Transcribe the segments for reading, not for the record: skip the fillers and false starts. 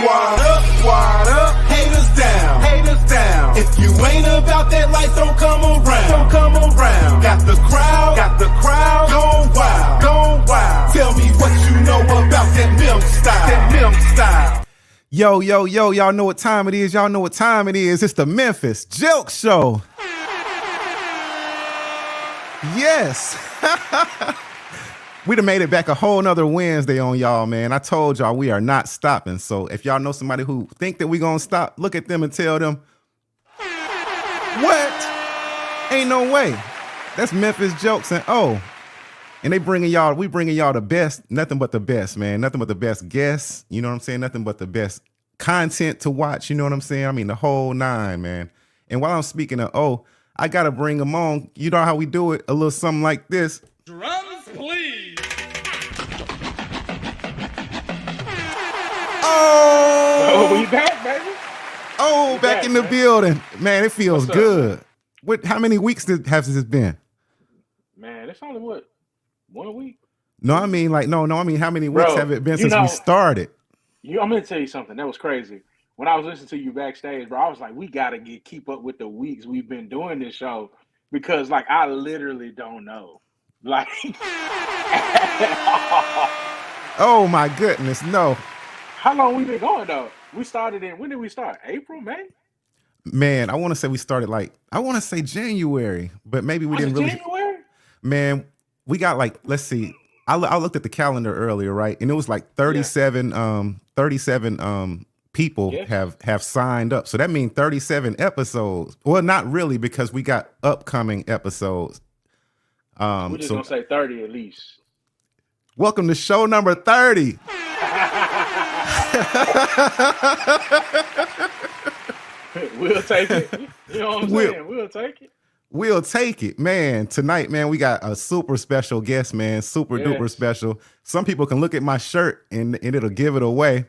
Squad up, haters down, haters down. If you ain't about that life, don't come around, don't come around. Got the crowd, gone wild. Tell me what you know about that Memphis style. Yo, y'all know what time it is. It's the Memphis Jelks Show. Yes. We done made it back a whole nother Wednesday on y'all, man. I told y'all we are not stopping. So if y'all know somebody who think that we gonna stop, look at them and tell them, what? Ain't no way. That's Memphis Jelks and we bringing y'all the best, nothing but the best, man. Nothing but the best guests, you know what I'm saying? Nothing but the best content to watch, you know what I'm saying? I mean, the whole nine, man. And while I'm speaking of I gotta bring them on. You know how we do it, a little something like this. Drums, please. Oh, we back, baby. Oh, back in the building. Man, it feels good. How many weeks has this been? Man, it's only 1 week? No, I mean how many weeks have it been since we started? I'm gonna tell you something. That was crazy. When I was listening to you backstage, bro, I was like, we gotta keep up with the weeks we've been doing this show because I literally don't know. Oh my goodness, no. How long we been going though? We started when did we start? April, May? Man, I want to say we started January, but maybe we didn't really. January? Man, we got let's see. I looked at the calendar earlier, right? And it was 37 people have signed up. So that means 37 episodes. Well, not really, because we got upcoming episodes. We're just gonna say 30 at least. Welcome to show number 30. We'll take it. You know what I'm saying? We'll take it. We'll take it, man. Tonight, man, we got a super special guest, man. Super duper special. Some people can look at my shirt and it'll give it away.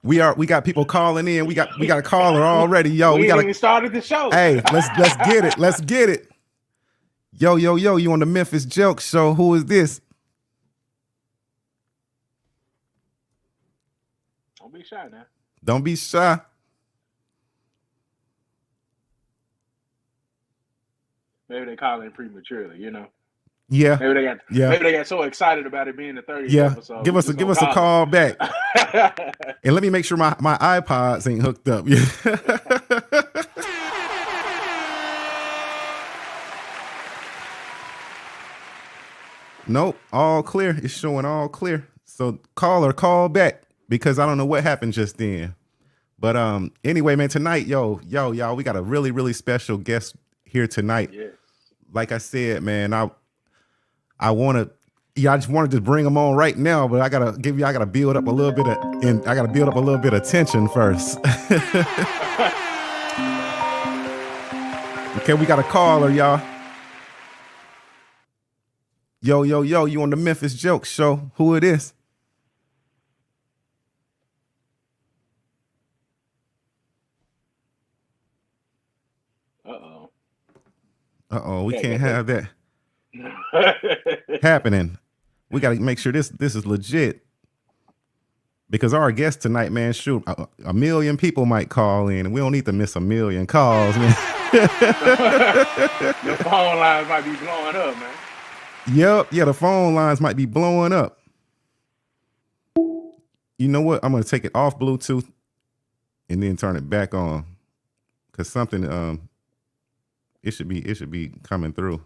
We got people calling in. We got a caller already. Yo, we ain't even started the show. Hey, let's get it. Let's get it. Yo, you on the Memphis Jelks Show. Who is this? Don't be shy now. Don't be shy. Maybe they call in prematurely, you know. Yeah. Maybe they got so excited about it being the 30th episode. Give us a call back. And let me make sure my iPods ain't hooked up. Nope, all clear. It's showing all clear. So call back because I don't know what happened just then. But anyway, man, tonight, y'all, we got a really, really special guest here tonight. Yes. Like I said, man, I just wanted to bring them on right now, but I gotta build up a little bit of tension first. Okay, we got a caller, y'all. Yo, you on the Memphis Jelks Show. Who it is? Uh-oh, we can't have that happening. We got to make sure this is legit. Because our guest tonight, man, shoot, a million people might call in, and we don't need to miss a million calls, man. The phone lines might be blowing up, man. Yep, the phone lines might be blowing up. You know what? I'm gonna take it off Bluetooth and then turn it back on, cause something it should be coming through.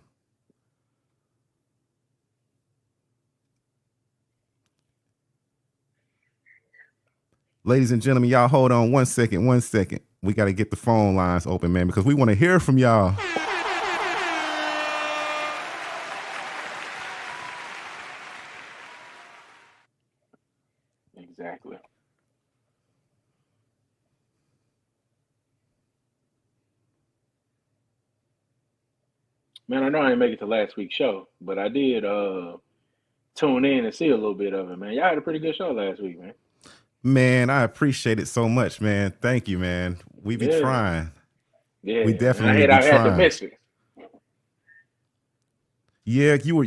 Ladies and gentlemen, y'all hold on 1 second. We got to get the phone lines open, man, because we want to hear from y'all. Exactly. Man, I know I didn't make it to last week's show, but I did tune in and see a little bit of it, man. Y'all had a pretty good show last week, man. Man, I appreciate it so much, man. Thank you, man. We be trying. Yeah, we definitely be I had trying. to miss it. Yeah, you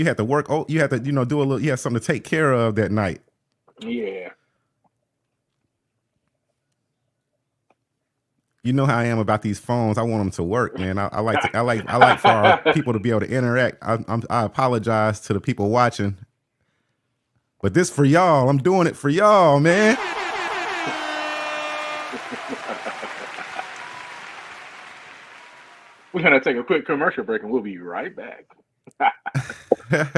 had to work. Oh, you had to do a little. You had something to take care of that night. Yeah. You know how I am about these phones. I want them to work, man. I like for our people to be able to interact. I apologize to the people watching, but this for y'all. I'm doing it for y'all, man. We're gonna take a quick commercial break and we'll be right back.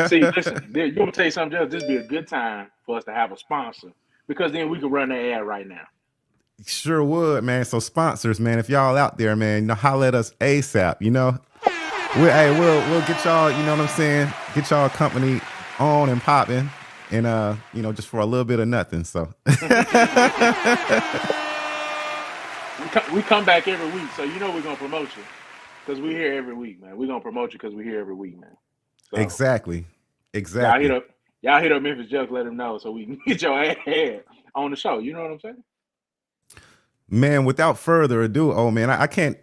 See, listen, you want to tell you something else? This would be a good time for us to have a sponsor because then we can run the ad right now. Sure would, man. So sponsors, man, if y'all out there, man, holler at us ASAP. We'll get y'all. You know what I'm saying? Get y'all company on and popping, and just for a little bit of nothing. So we come back every week, so we're gonna promote you because we're here every week, man. We're gonna promote you because we're here every week, man. So, exactly. Y'all hit up Memphis Jelks, let them know so we can get your ad on the show. You know what I'm saying? Man, without further ado, man, I can't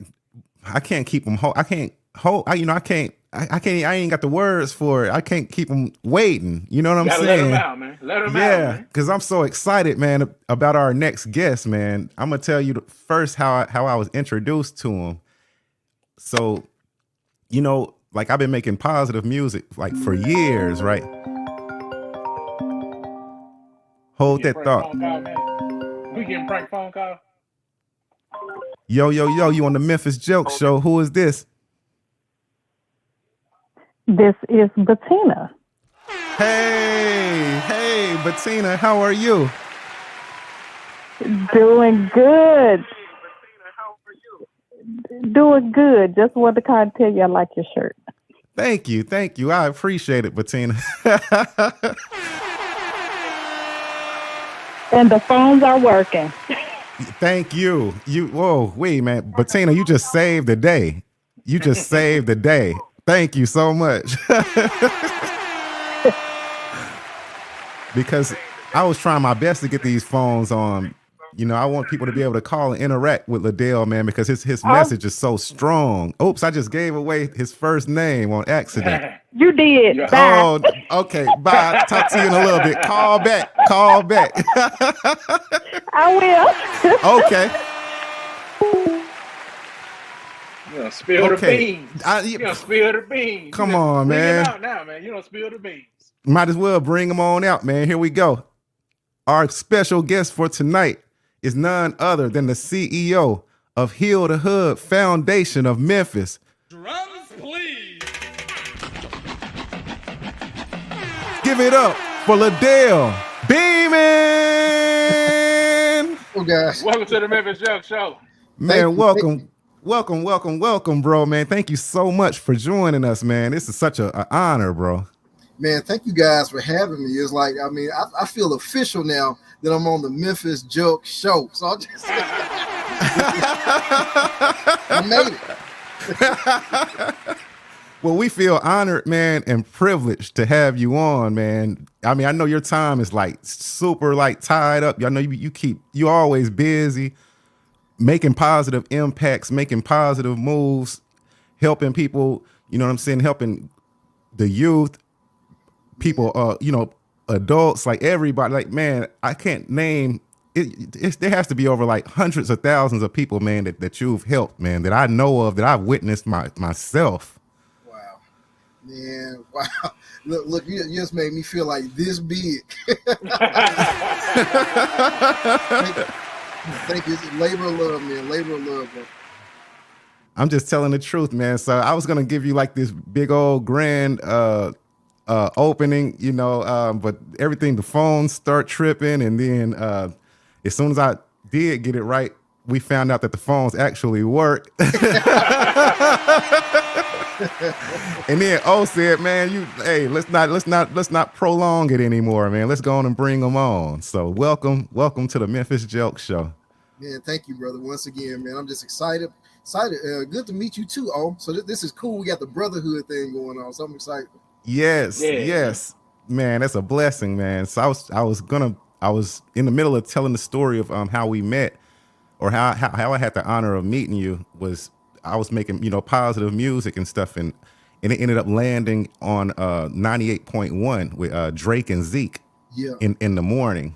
keep them. I can't hold. I ain't got the words for it. I can't keep them waiting. You know what I'm saying? Let them out, man. Let them out, man. Yeah, because I'm so excited, man, about our next guest, man. I'm gonna tell you first how I was introduced to him. So, like I've been making positive music like for years, right? Hold that thought. We getting prank phone call. Yo, you on the Memphis Jelks show. Who is this? This is Bettina. Hey, Bettina, how are you? Doing good. Doing good. Just wanted to kind of tell you I like your shirt. Thank you. I appreciate it, Bettina. And the phones are working. Thank you. Whoa, wait, man. Bettina, you just saved the day. Thank you so much. Because I was trying my best to get these phones on. I want people to be able to call and interact with Ladell, man, because his message is so strong. Oops, I just gave away his first name on accident. You did. Yeah. Bye. Oh, okay. Bye. Talk to you in a little bit. Call back. I will. Okay. You don't spill the beans. You don't spill the beans. Come on, man. Bring him out now, man. You don't spill the beans. Might as well bring them on out, man. Here we go. Our special guest for tonight is none other than the CEO of Heal the Hood Foundation of Memphis. Drums, please. Give it up for Ladell Beamon. Oh, guys. Welcome to the Memphis Jelks Show. Man, welcome, bro, man. Thank you so much for joining us, man. This is such an honor, bro. Man, thank you guys for having me. It's like, I feel official now that I'm on the Memphis Jelks Show. So I'll just I made it. Well, we feel honored, man, and privileged to have you on, man. I know your time is like super like tied up. I know you always busy making positive impacts, making positive moves, helping people, you know what I'm saying, helping the youth, people, adults, like everybody. Like, man, I can't name it. There has to be over like hundreds of thousands of people, man, that you've helped, man, that I know of, that I've witnessed myself. Wow. Man, wow. Look, you just made me feel like this big. Thank you. It's labor of love, man. Labor of love, bro. I'm just telling the truth, man. So I was gonna give you like this big old grand opening, but everything, the phones start tripping, and then as soon as I did get it right, we found out that the phones actually work. And then said, man, let's not prolong it anymore, man. Let's go on and bring them on. So welcome to the Memphis Jelks Show. Man, thank you, brother. Once again, man, I'm just excited. Good to meet you too, So this is cool. We got the brotherhood thing going on, so I'm excited. Yes, man, that's a blessing, man. So I was in the middle of telling the story of how we met, or how I had the honor of meeting you. Was I was making positive music and stuff, and and it ended up landing on 98.1 with Drake and Zeke Yeah. in the morning.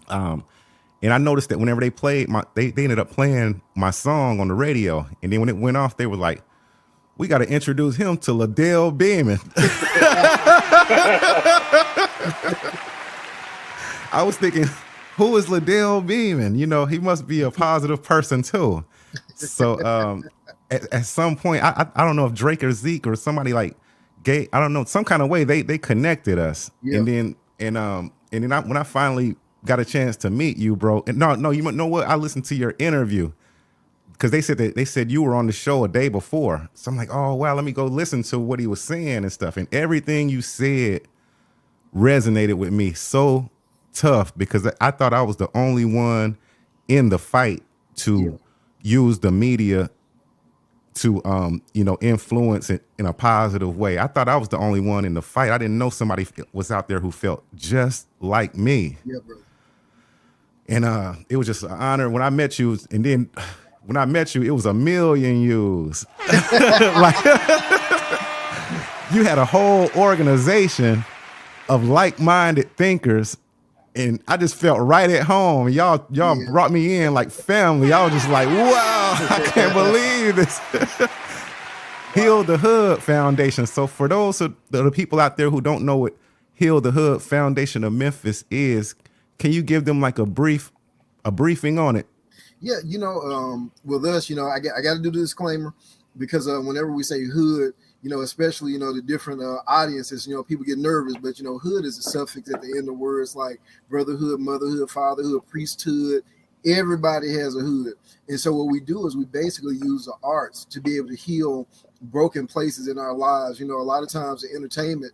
And I noticed that whenever they played they ended up playing my song on the radio, and then when it went off, they were like, "We got to introduce him to Ladell Beamon." I was thinking, who is Ladell Beamon? You know, he must be a positive person too. So at some point, I don't know if Drake or Zeke or somebody like gay, I don't know, some kind of way they connected us. Yeah. And then when I finally got a chance to meet you, bro, and no, you know what? I listened to your interview because they said you were on the show a day before. So I'm like, oh wow, let me go listen to what he was saying and stuff. And everything you said resonated with me so tough, because I thought I was the only one in the fight to use the media to influence it in a positive way. I thought I was the only one in the fight. I didn't know somebody was out there who felt just like me. Yeah, brother. And it was just an honor when I met you. And then when I met you, it was a million views. Like, you had a whole organization of like-minded thinkers, and I just felt right at home. Y'all brought me in like family. I was just like, wow, I can't believe this. Heal the Hood Foundation. So for those of the people out there who don't know what Heal the Hood Foundation of Memphis is, can you give them like a briefing on it? Yeah, with us, I got to do the disclaimer, because whenever we say hood, especially, the different audiences, people get nervous, but, hood is a suffix at the end of words like brotherhood, motherhood, fatherhood, priesthood. Everybody has a hood. And so what we do is we basically use the arts to be able to heal broken places in our lives. A lot of times the entertainment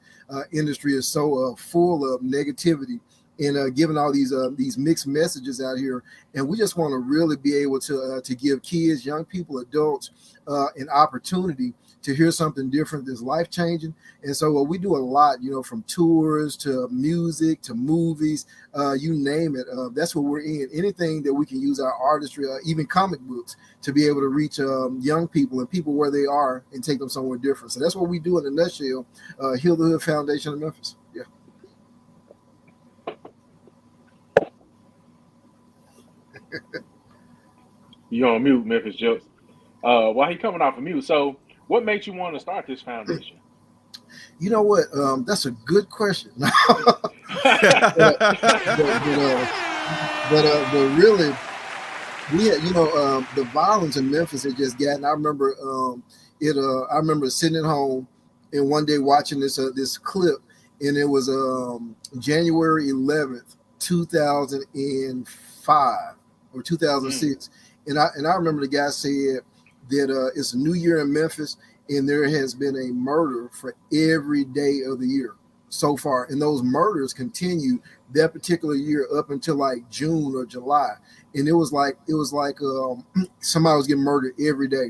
industry is so full of negativity and giving all these mixed messages out here. And we just want to really be able to give kids, young people, adults an opportunity to hear something different that's life-changing. And so we do a lot, from tours to music to movies, you name it. That's what we're in. Anything that we can use our artistry, even comic books, to be able to reach young people and people where they are and take them somewhere different. So that's what we do in a nutshell. Heal the Hood Foundation of Memphis. Yeah. You on mute, Memphis Jokes. While he coming off of mute, so what makes you want to start this foundation? You know what? That's a good question. but really, we had, the violence in Memphis had just gotten. I remember I remember sitting at home and one day watching this clip, and it was January 11th, 2005 or 2006, and I remember the guy said that it's a new year in Memphis, and there has been a murder for every day of the year so far. And those murders continued that particular year up until like June or July. And it was like somebody was getting murdered every day.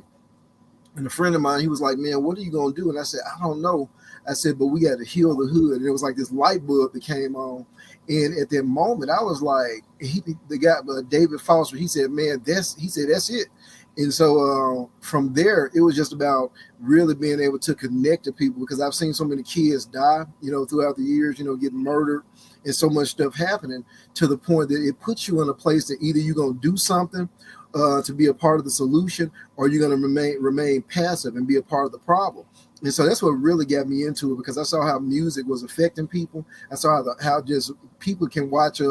And a friend of mine, he was like, man, what are you going to do? And I said, I don't know. I said, but we got to heal the hood. And it was like this light bulb that came on. And at that moment, I was like, the guy, David Foster, he said, man, that's it. And so from there, it was just about really being able to connect to people, because I've seen so many kids die, throughout the years, getting murdered and so much stuff happening, to the point that it puts you in a place that either you're going to do something to be a part of the solution, or you're going to remain passive and be a part of the problem. And so that's what really got me into it, because I saw how music was affecting people. I saw how just people can watch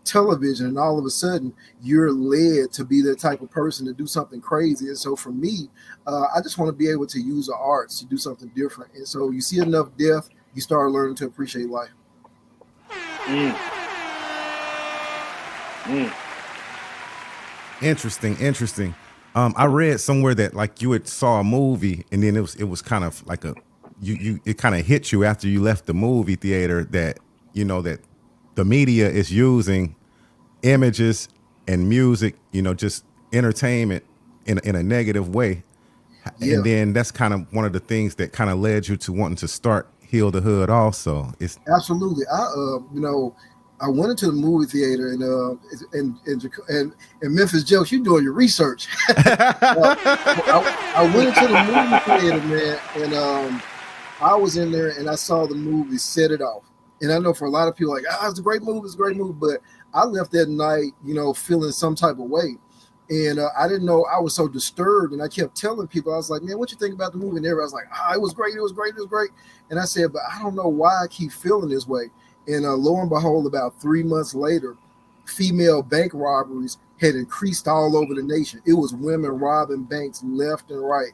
television, and all of a sudden you're led to be the type of person to do something crazy. And so for me, I just want to be able to use the arts to do something different. And so you see enough death, you start learning to appreciate life. Interesting. I read somewhere that like you had saw a movie, and then it was kind of like it kind of hit you after you left the movie theater that that the media is using images and music, just entertainment in a negative way. Yeah. And then that's kind of one of the things that kind of led you to wanting to start Heal the Hood also. It's absolutely. I went into the movie theater and Memphis Jokes, you doing your research. I went into the movie theater, man, and I was in there and I saw the movie Set It Off. And I know for a lot of people, like, it's a great movie, but I left that night, feeling some type of way. And I didn't know, I was so disturbed, and I kept telling people, I was like, man, what you think about the movie? And everybody was like, it was great. And I said, but I don't know why I keep feeling this way. And lo and behold, about 3 months later, female bank robberies had increased all over the nation. It was women robbing banks left and right.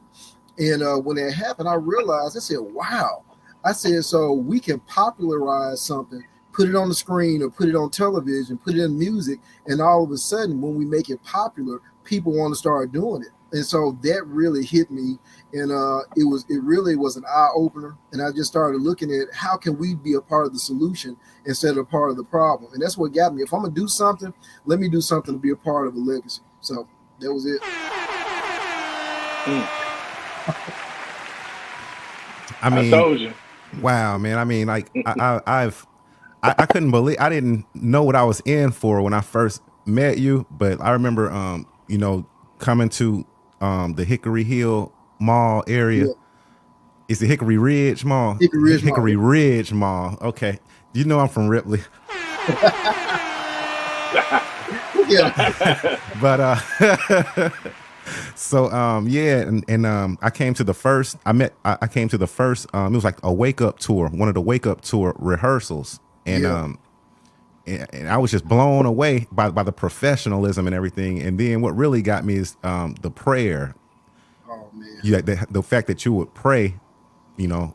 And when that happened, I realized, I said, wow. I said, so we can popularize something, put it on the screen or put it on television, put it in music, and all of a sudden, when we make it popular, people want to start doing it. And so that really hit me, and it really was an eye opener. And I just started looking at how can we be a part of the solution instead of a part of the problem. And that's what got me. If I'm gonna do something, let me do something to be a part of a legacy. So that was it. I mean, I told you. Wow, man. I mean, like I couldn't believe, I didn't know what I was in for when I first met you, but I remember coming to the Hickory Hill Mall area. Yeah. It's the Hickory Ridge Mall. Hickory Ridge Mall. Okay. You know I'm from Ripley. Yeah. But so I came to the first, I came to the first, it was like a wake up tour, one of the wake up tour rehearsals. And and I was just blown away by the professionalism and everything. And then what really got me is the prayer. Oh man. Yeah, the fact that you would pray,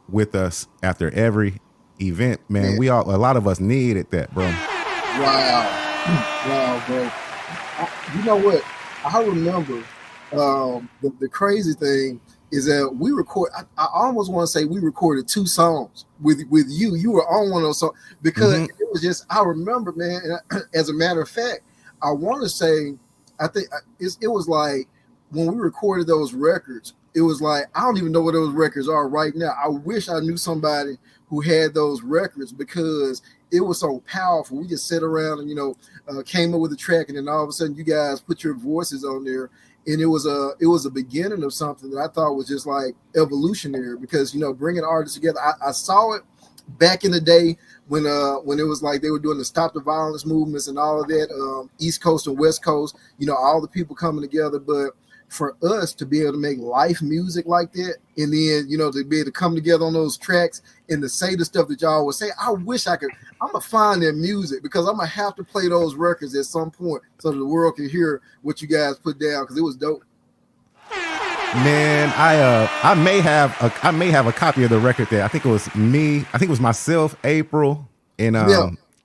with us after every event, man. A lot of us needed that, bro. Wow, bro. You know what? I remember the crazy thing is that we record. I almost want to say we recorded 2 songs with you. You were on one of those songs because it was just. I remember, man. And as a matter of fact, I want to say, I think it was like when we recorded those records. It was like I don't even know what those records are right now. I wish I knew somebody who had those records because it was so powerful. We just sat around and came up with a track, and then all of a sudden you guys put your voices on there. And it was a beginning of something that I thought was just like evolutionary because, bringing artists together. I saw it back in the day when it was like they were doing the Stop the Violence movements and all of that, East Coast and West Coast, all the people coming together. But for us to be able to make life music like that, and then, to be able to come together on those tracks and to say the stuff that y'all would say, I wish I could. I'm going to find that music because I'm going to have to play those records at some point so that the world can hear what you guys put down because it was dope. Man, I may have a copy of the record there. I think it was me. I think it was myself, April, and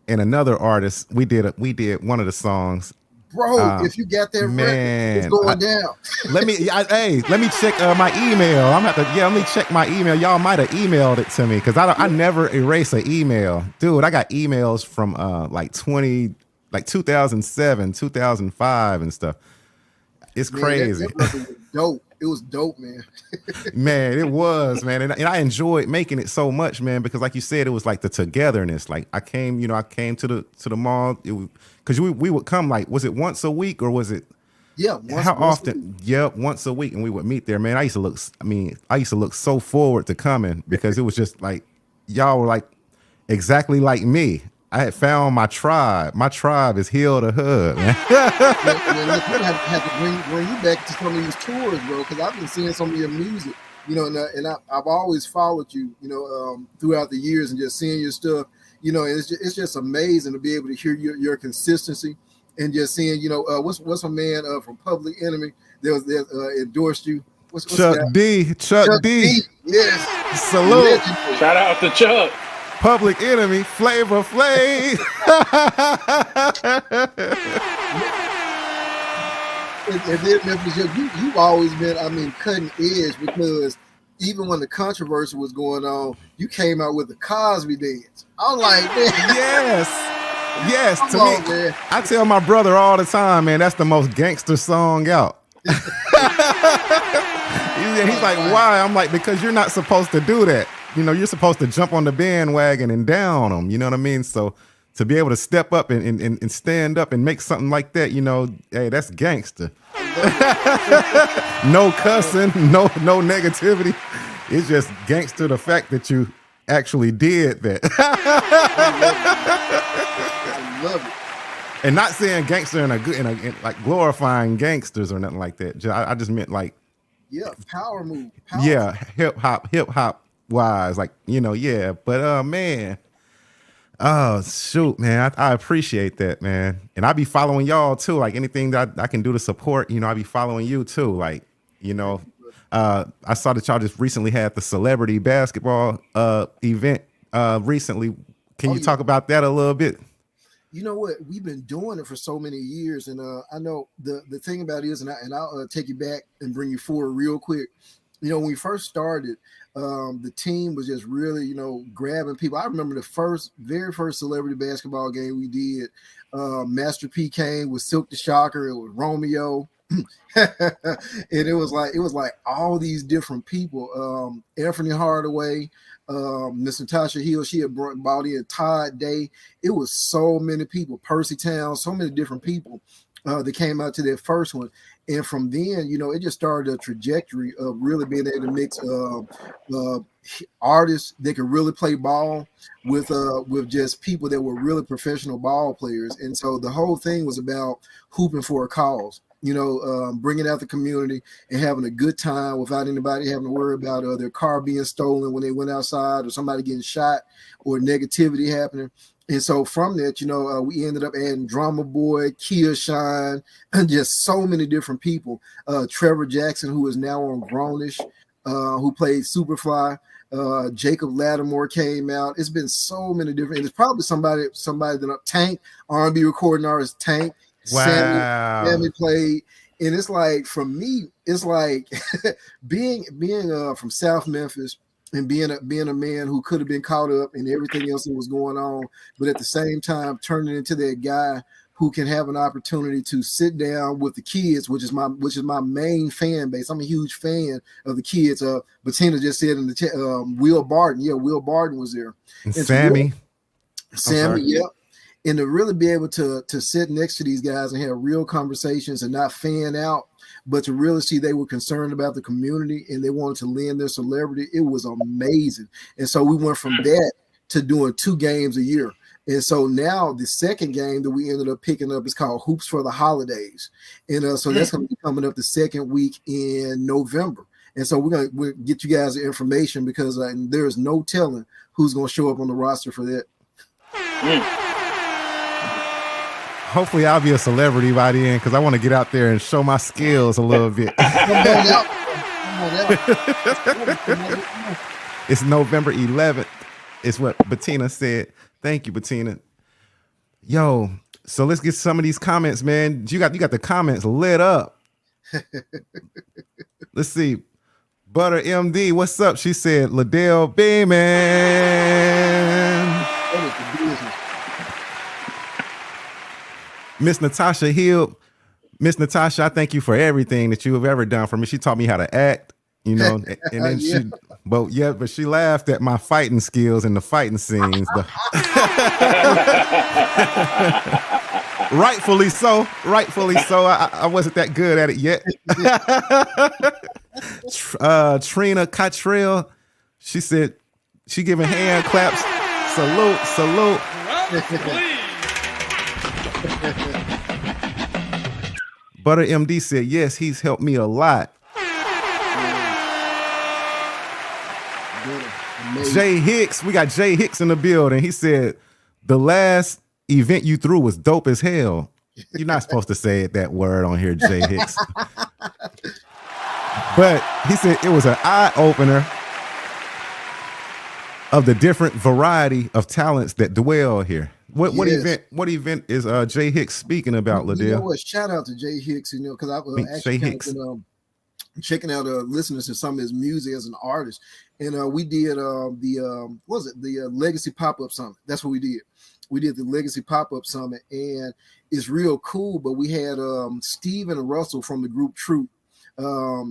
another artist. We did one of the songs. Bro, if you got that record, it's going down. let me check my email. Let me check my email. Y'all might have emailed it to me because I never erase an email, dude. I got emails from like 2007, 2005 and stuff. It's crazy. That record was dope. It was dope, man. Man, it was, man, and I enjoyed making it so much, man, because like you said, it was like the togetherness. Like I came to the mall. Because we would come, like, was it once a week or was it? Yeah. How often? Yeah, once a week, and we would meet there. Man, I used to look so forward to coming because it was just like y'all were like exactly like me. I had found my tribe. My tribe is Hill to Hood, man. I have to bring you back to some of these tours, bro, because I've been seeing some of your music, and I've always followed you, throughout the years and just seeing your stuff, and it's just amazing to be able to hear your consistency and just seeing, what's my man from Public Enemy that endorsed you? What's Chuck D. Chuck D. Yes. Salute. Shout out to Chuck. Public Enemy, Flavor Flav. And then Memphis, you've always been, cutting edge because even when the controversy was going on, you came out with the Cosby dance. I'm like, man. Yes. Man. I tell my brother all the time, man, that's the most gangster song out. He's like, why? I'm like, because you're not supposed to do that. You're supposed to jump on the bandwagon and down them. You know what I mean? So to be able to step up and stand up and make something like that, hey, that's gangster. No cussing, no negativity. It's just gangster the fact that you actually did that. I love it. And not saying gangster in like glorifying gangsters or nothing like that. I just meant like, power move. Yeah, hip hop wise, like, yeah. But man, oh shoot, man, I appreciate that, man. And I be following y'all too. Like anything that I can do to support, I be following you too. Like, I saw that y'all just recently had the celebrity basketball event recently. Can you talk about that a little bit? You know what? We've been doing it for so many years, and I know the thing about it is, and I'll take you back and bring you forward real quick. When we first started, the team was just really, grabbing people. I remember the very first celebrity basketball game we did. Master P came with Silk the Shocker. It was Romeo. And it was like all these different people. Anthony Hardaway, Miss Natasha Hill, she had brought in Todd Day. It was so many people. Percy Town, so many different people that came out to that first one. And from then, it just started a trajectory of really being able to mix artists that could really play ball with just people that were really professional ball players. And so the whole thing was about hooping for a cause. Bringing out the community and having a good time without anybody having to worry about their car being stolen when they went outside or somebody getting shot or negativity happening. And so from that, we ended up adding Drama Boy, Kia Shine, and just so many different people. Trevor Jackson, who is now on Grownish, who played Superfly. Jacob Lattimore came out. It's been so many different. It's probably somebody that Tank, R&B recording artist Tank. Wow. Sammy played, and it's like, for me, it's like being from South Memphis and being a man who could have been caught up in everything else that was going on, but at the same time turning into that guy who can have an opportunity to sit down with the kids, which is my main fan base. I'm a huge fan of the kids. Bettina just said in the chat, Will Barton. Yeah, Will Barton was there. And Sammy, yeah. And to really be able to sit next to these guys and have real conversations and not fan out, but to really see they were concerned about the community and they wanted to lend their celebrity, it was amazing. And so we went from that to doing 2 games a year. And so now the second game that we ended up picking up is called Hoops for the Holidays. And so that's going to be coming up the second week in November. And so we'll get you guys the information because there is no telling who's going to show up on the roster for that. Hopefully I'll be a celebrity by the end because I want to get out there and show my skills a little bit. It's November 11th. It's what Bettina said. Thank you, Bettina. Yo, so let's get some of these comments, man. You got the comments lit up. Let's see. Butter MD, what's up? She said, Ladell Beamon. Miss Natasha Hill. Miss Natasha, I thank you for everything that you have ever done for me. She taught me how to act, and then but she laughed at my fighting skills in the fighting scenes. Rightfully so. I wasn't that good at it yet. Trina Cottrell, she said she giving hand claps. Salute. Butter MD said, yes, he's helped me a lot. Jay Hicks, we got Jay Hicks in the building. He said, the last event you threw was dope as hell. You're not supposed to say that word on here, Jay Hicks. But he said it was an eye-opener of the different variety of talents that dwell here. What event is Jay Hicks speaking about, Ladell? You know what? Shout out to Jay Hicks, because I've actually kind of been checking out listeners to some of his music as an artist. And we did the Legacy Pop-Up Summit. That's what we did. We did the Legacy Pop-Up Summit, and it's real cool. But we had Steve and Russell from the group Troop,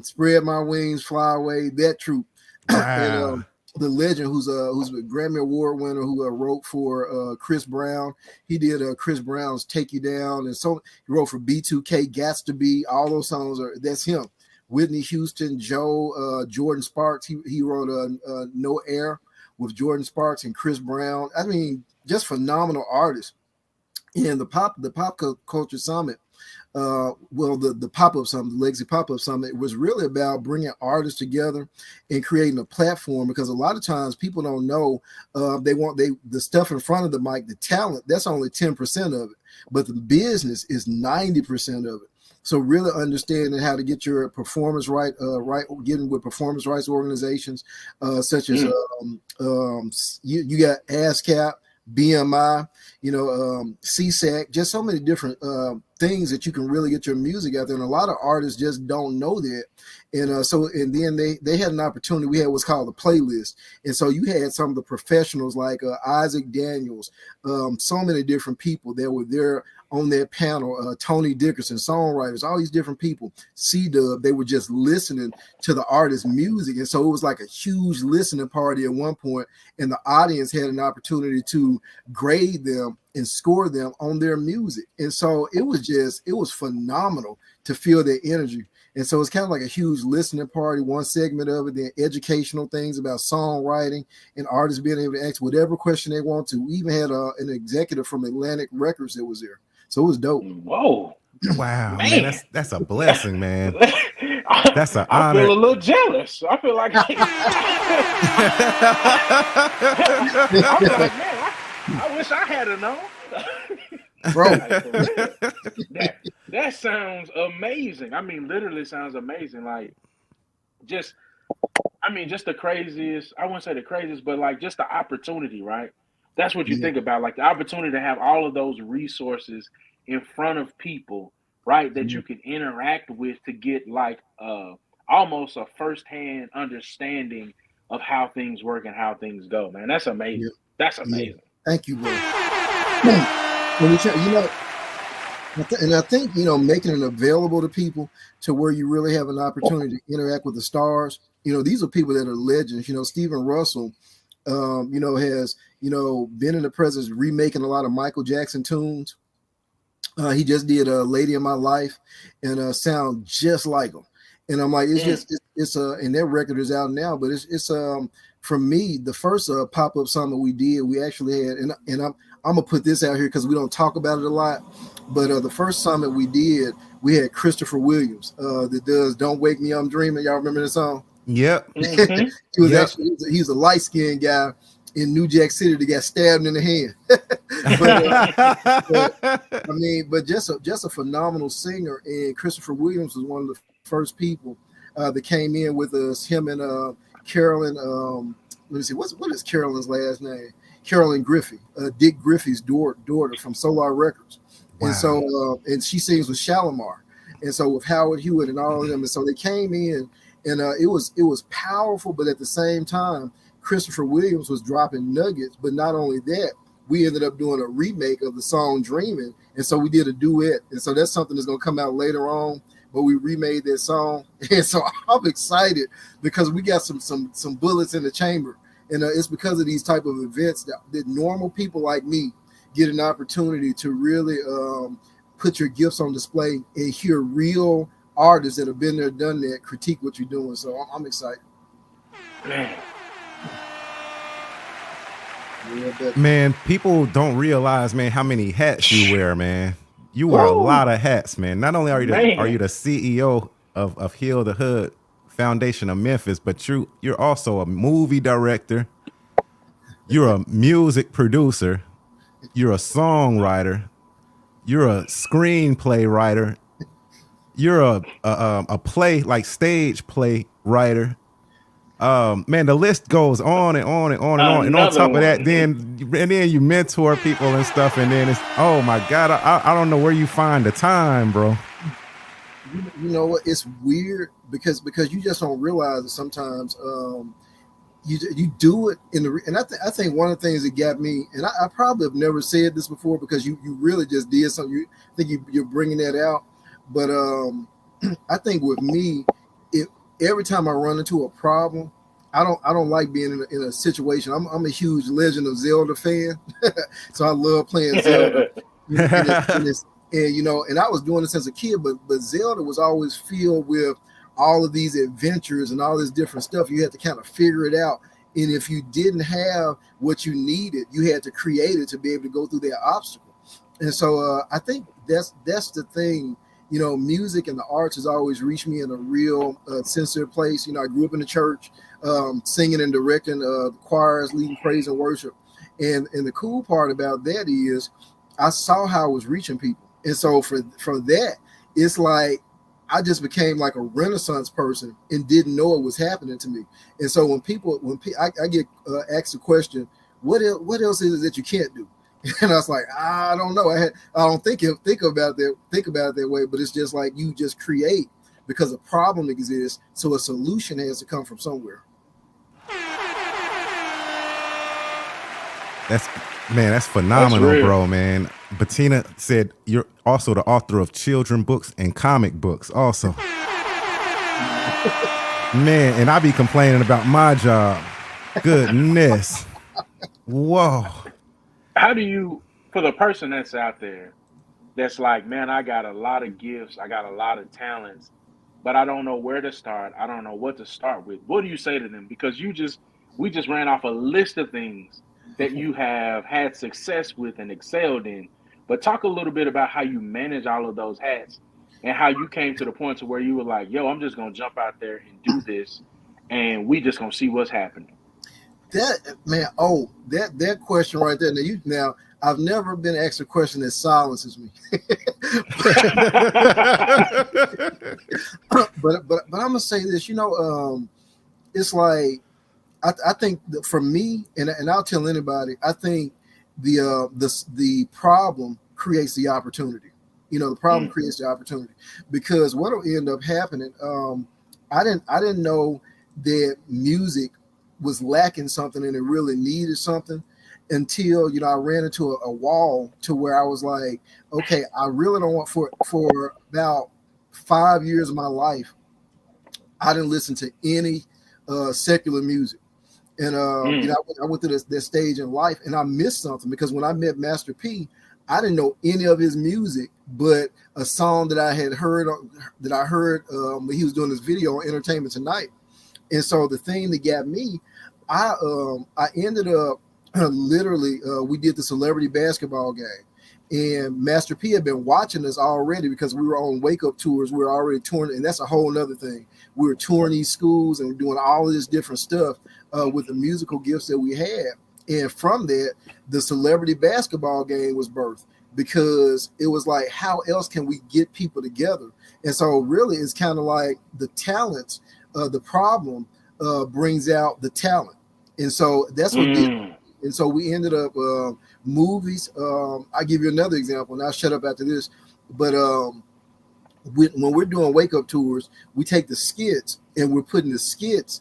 Spread My Wings, Fly Away, that troop. Wow. the legend who's a Grammy Award winner who wrote for Chris Brown. He did Chris Brown's "Take You Down," and so he wrote for B2K, "Gats to Be." All those songs that's him. Whitney Houston, Jordan Sparks. He wrote "No Air" with Jordan Sparks and Chris Brown. I mean, just phenomenal artists. And the pop culture summit. The pop-up summit, the Legacy pop-up summit, was really about bringing artists together and creating a platform, because a lot of times people don't know the stuff in front of the mic, the talent, that's only 10% of it, but the business is 90% of it. So really understanding how to get your performance right, getting with performance rights organizations such as you got ASCAP, BMI, CSAC, just so many different things that you can really get your music out there. And a lot of artists just don't know that. And then they had an opportunity. We had what's called a playlist. And so you had some of the professionals like Isaac Daniels, so many different people that were there on that panel, Tony Dickerson, songwriters, all these different people, C-Dub, they were just listening to the artist's music. And so it was like a huge listening party at one point, and the audience had an opportunity to grade them and score them on their music. And so it was phenomenal to feel their energy. And so it's kind of like a huge listening party, one segment of it, then educational things about songwriting and artists being able to ask whatever question they want to. We even had an executive from Atlantic Records that was there. So it was dope. Whoa. Wow, man, that's a blessing, man. That's an honor. I feel a little jealous. I feel like, man, I wish I had known. Bro, that sounds amazing. I mean, literally sounds amazing. Like, just the craziest. I wouldn't say the craziest, but like just the opportunity, right? That's what you think about, like the opportunity to have all of those resources in front of people, right? That you can interact with to get like almost a firsthand understanding of how things work and how things go, man. That's amazing. Yeah. That's amazing. Yeah. Thank you, bro. And I think, making it available to people to where you really have an opportunity to interact with the stars. These are people that are legends. Stephen Russell, has, been in the presence remaking a lot of Michael Jackson tunes. He just did "Lady in My Life" and sound just like him. And I'm like, it's and their record is out now, but it's for me, the first pop-up summit we did, we actually had, and I'm gonna put this out here because we don't talk about it a lot, but the first summit we did, we had Christopher Williams that does "Don't Wake Me, I'm Dreaming." Y'all remember the song? Yep. He was actually he's a light-skinned guy in New Jack City that got stabbed in the hand. but just a phenomenal singer. And Christopher Williams was one of the first people that came in with us. Him and Carolyn. Let me see. What is Carolyn's last name? Carolyn Griffey, Dick Griffey's daughter from Solar Records. Wow. And so and she sings with Shalimar, and so with Howard Hewitt and all of them. And so they came in, and it was powerful, but at the same time, Christopher Williams was dropping nuggets. But not only that, we ended up doing a remake of the song "Dreaming," and so we did a duet. And so that's something that's going to come out later on. But we remade that song, and so I'm excited because we got some bullets in the chamber, and it's because of these type of events that normal people like me get an opportunity to really put your gifts on display and hear real artists that have been there, done that, critique what you're doing. So I'm excited. Man, people don't realize, man, how many hats you wear, man. You wear a lot of hats, man. Not only are you the CEO of Heal the Hood Foundation of Memphis, but you're also a movie director. You're a music producer. You're a songwriter. You're a screenplay writer. You're a play, like stage play writer. Man, the list goes on and on and on and on. And on top of that, then you mentor people and stuff. And then it's, oh my God, I don't know where you find the time, bro. You know what? It's weird because you just don't realize that sometimes you do it and I think one of the things that got me, and I probably have never said this before because you really just did something. I think you're bringing that out. But I think with me, every time I run into a problem, I don't like being in a situation. I'm a huge Legend of Zelda fan, so I love playing Zelda. And you know, and I was doing this as a kid, but Zelda was always filled with all of these adventures and all this different stuff. You had to kind of figure it out, and if you didn't have what you needed, you had to create it to be able to go through that obstacle. And so I think that's the thing. You know, music and the arts has always reached me in a real sensitive place. You know, I grew up in the church, singing and directing choirs, leading praise and worship. And the cool part about that is I saw how it was reaching people. And so for that, it's like I just became like a Renaissance person and didn't know it was happening to me. And so when I get asked the question, what else is it that you can't do? And I was like, I don't know. I don't think about it that way, but it's just like you just create because a problem exists, so a solution has to come from somewhere. That's phenomenal, bro, man. Bettina said you're also the author of children books and comic books also. Man, and I be complaining about my job. Goodness. Whoa. How do you, for the person that's out there, that's like, man, I got a lot of gifts, I got a lot of talents, but I don't know where to start. I don't know what to start with. What do you say to them? Because we just ran off a list of things that you have had success with and excelled in. But talk a little bit about how you manage all of those hats and how you came to the point to where you were like, yo, I'm just going to jump out there and do this, and we just going to see what's happening. That question right there. Now I've never been asked a question that silences me. but I'm gonna say this. You know, it's like I think that for me, and I'll tell anybody, I think the problem creates the opportunity. You know, the problem creates the opportunity, because what will end up happening. I didn't know that music was lacking something and it really needed something until, you know, I ran into a wall to where I was like, okay, I really don't want for about 5 years of my life, I didn't listen to any secular music. And you know, I went through this stage in life and I missed something, because when I met Master P, I didn't know any of his music but a song that I had heard when he was doing this video on Entertainment Tonight. And so the thing that got me, I ended up literally, we did the celebrity basketball game, and Master P had been watching us already because we were on wake up tours. We were already touring, and that's a whole nother thing. We were touring these schools and doing all of this different stuff with the musical gifts that we had. And from that, the celebrity basketball game was birthed, because it was like, how else can we get people together? And so really it's kind of like the talents, the problem brings out the talent. And so that's what did. And so we ended up movies. I'll give you another example, and I'll shut up after this. But when we're doing wake up tours, we take the skits and we're putting the skits